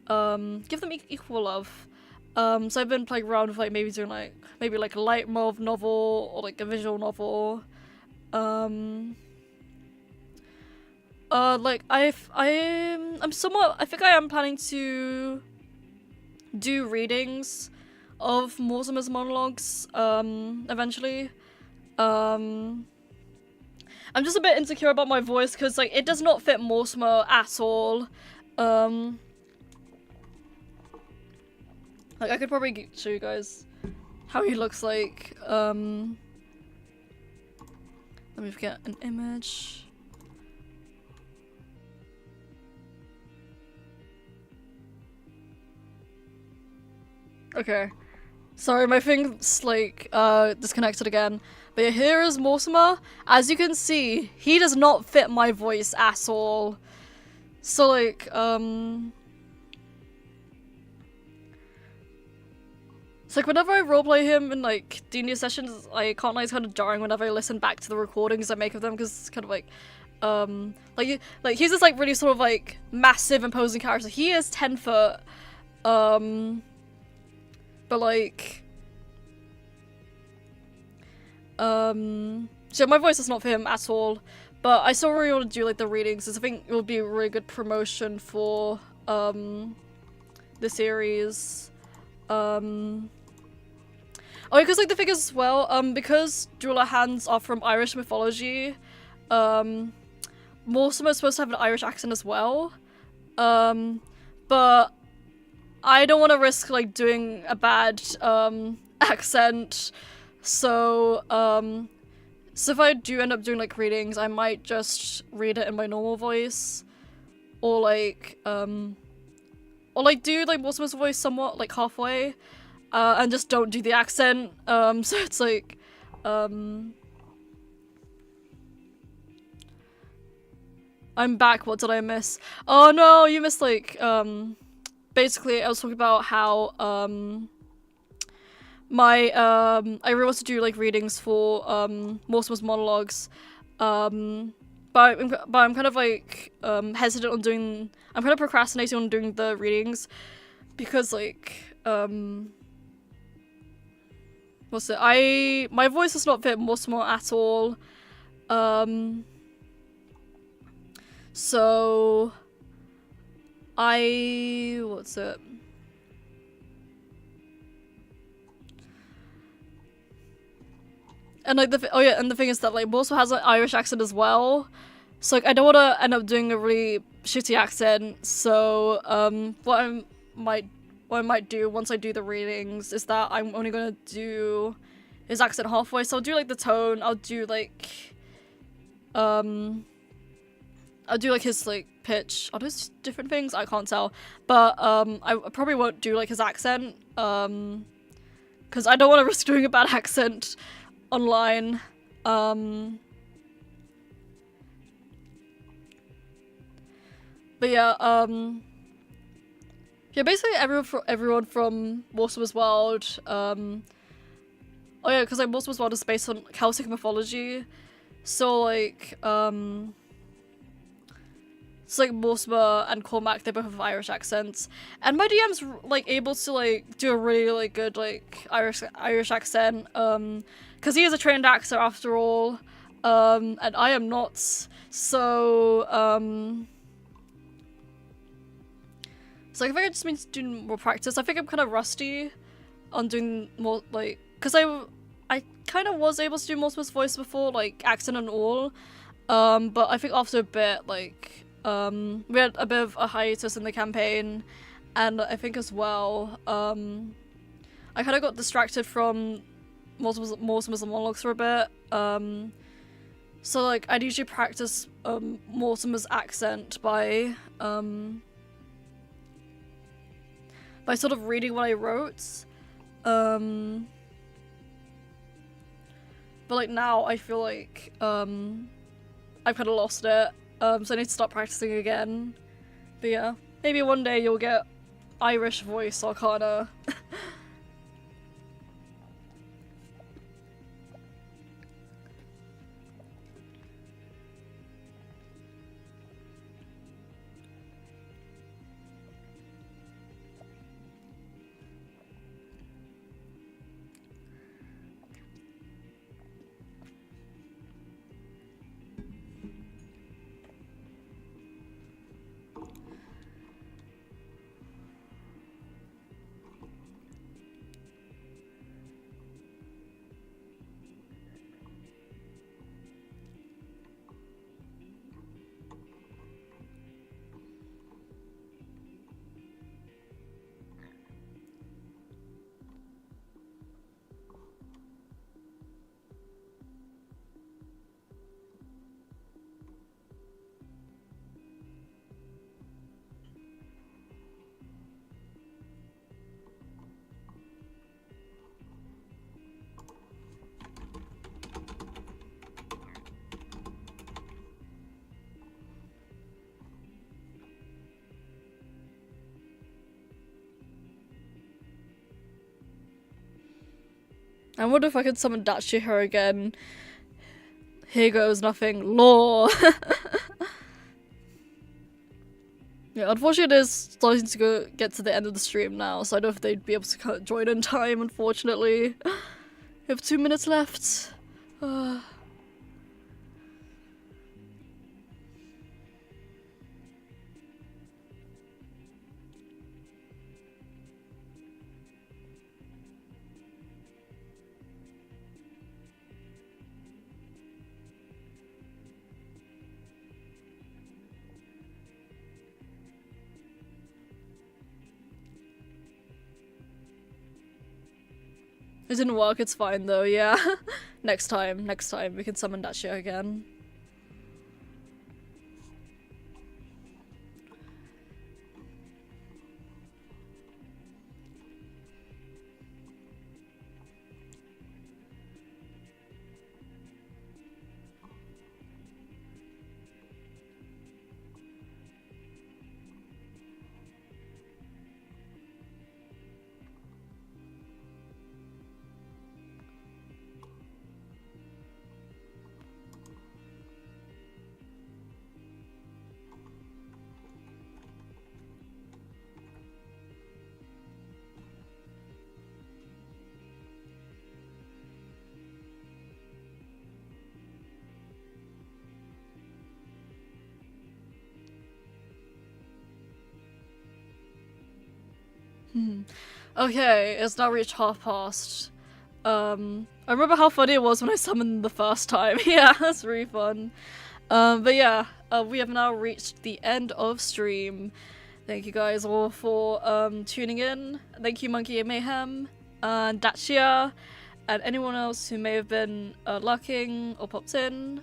give them equal love. So I've been playing around with like maybe doing like maybe like a light novel or like a visual novel. Like I think I am planning to do readings of Mortimer's monologues eventually. I'm just a bit insecure about my voice because like it does not fit Mortimer at all. Like I could probably show you guys how he looks like. Let me get an image. Okay. Sorry, my thing's like disconnected again. But yeah, here is Mortimer. As you can see, he does not fit my voice at all. So like It's like whenever I roleplay him in like D&D sessions, I can't lie, it's kind of jarring whenever I listen back to the recordings I make of them, because it's kind of like he's this like really sort of like massive imposing character. He is 10 foot, but like so my voice is not for him at all, but I still really want to do like the readings, because I think it would be a really good promotion for the series. Oh, because like the figures as well, because Drula hands are from Irish mythology, Mortimer is supposed to have an Irish accent as well, but I don't want to risk like doing a bad accent, so so if I do end up doing like readings, I might just read it in my normal voice, or like do like Mortimer's voice somewhat like halfway, and just don't do the accent. So it's like I'm back. What did I miss? Oh no, you missed like basically I was talking about how I really want to do like readings for Mortimer's monologues, but I'm kind of like hesitant on doing. I'm kind of procrastinating on doing the readings because like what's it? My voice does not fit Mortimer at all. So what's it? And like and the thing is that like Mortimer has an Irish accent as well. So like I don't want to end up doing a really shitty accent. So what I might do once I do the readings is that I'm only gonna do his accent halfway. So I'll do like the tone. I'll do like his like pitch. Are those different things? I can't tell. But I probably won't do like his accent because I don't want to risk doing a bad accent online. But yeah, yeah, basically everyone from Mortimer's World. Oh yeah, because like Mortimer's World is based on Celtic mythology, so like it's like Mortimer and Cormac, they both have Irish accents, and my DM's like able to like do a really like good like Irish accent, because he is a trained actor after all, and I am not, so so like, I think I just need to do more practice. I think I'm kind of rusty on doing more like, because I kind of was able to do Mortimer's voice before, like accent and all, but I think after a bit like we had a bit of a hiatus in the campaign, and I think as well I kind of got distracted from Mortimer's monologues for a bit, so like I'd usually practice Mortimer's accent by sort of reading what I wrote, but like now I feel like I've kind of lost it. So I need to start practicing again. But yeah, maybe one day you'll get Irish voice Arcana. I wonder if I could summon Dachi here again. Here goes nothing. Lore. Yeah, unfortunately it is starting to get to the end of the stream now, so I don't know if they'd be able to kind of join in time, unfortunately. We have 2 minutes left. It didn't work, it's fine though, yeah. Next time we can summon that shit again. Okay, it's now reached past. I remember how funny it was when I summoned the first time. Yeah, that's really fun. But yeah, we have now reached the end of stream. Thank you guys all for tuning in. Thank you Monkey and Mayhem, and Dachia, and anyone else who may have been lurking or popped in.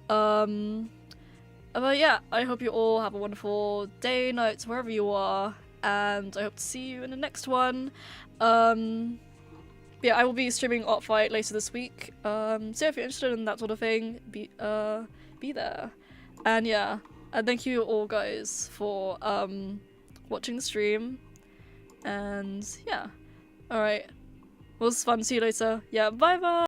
But yeah, I hope you all have a wonderful day, night, wherever you are, and I hope to see you in the next one. Yeah, I will be streaming Art Fight later this week. So if you're interested in that sort of thing, be there. And yeah, and thank you all guys for watching the stream. And yeah, alright. It was fun. See you later. Yeah, bye bye!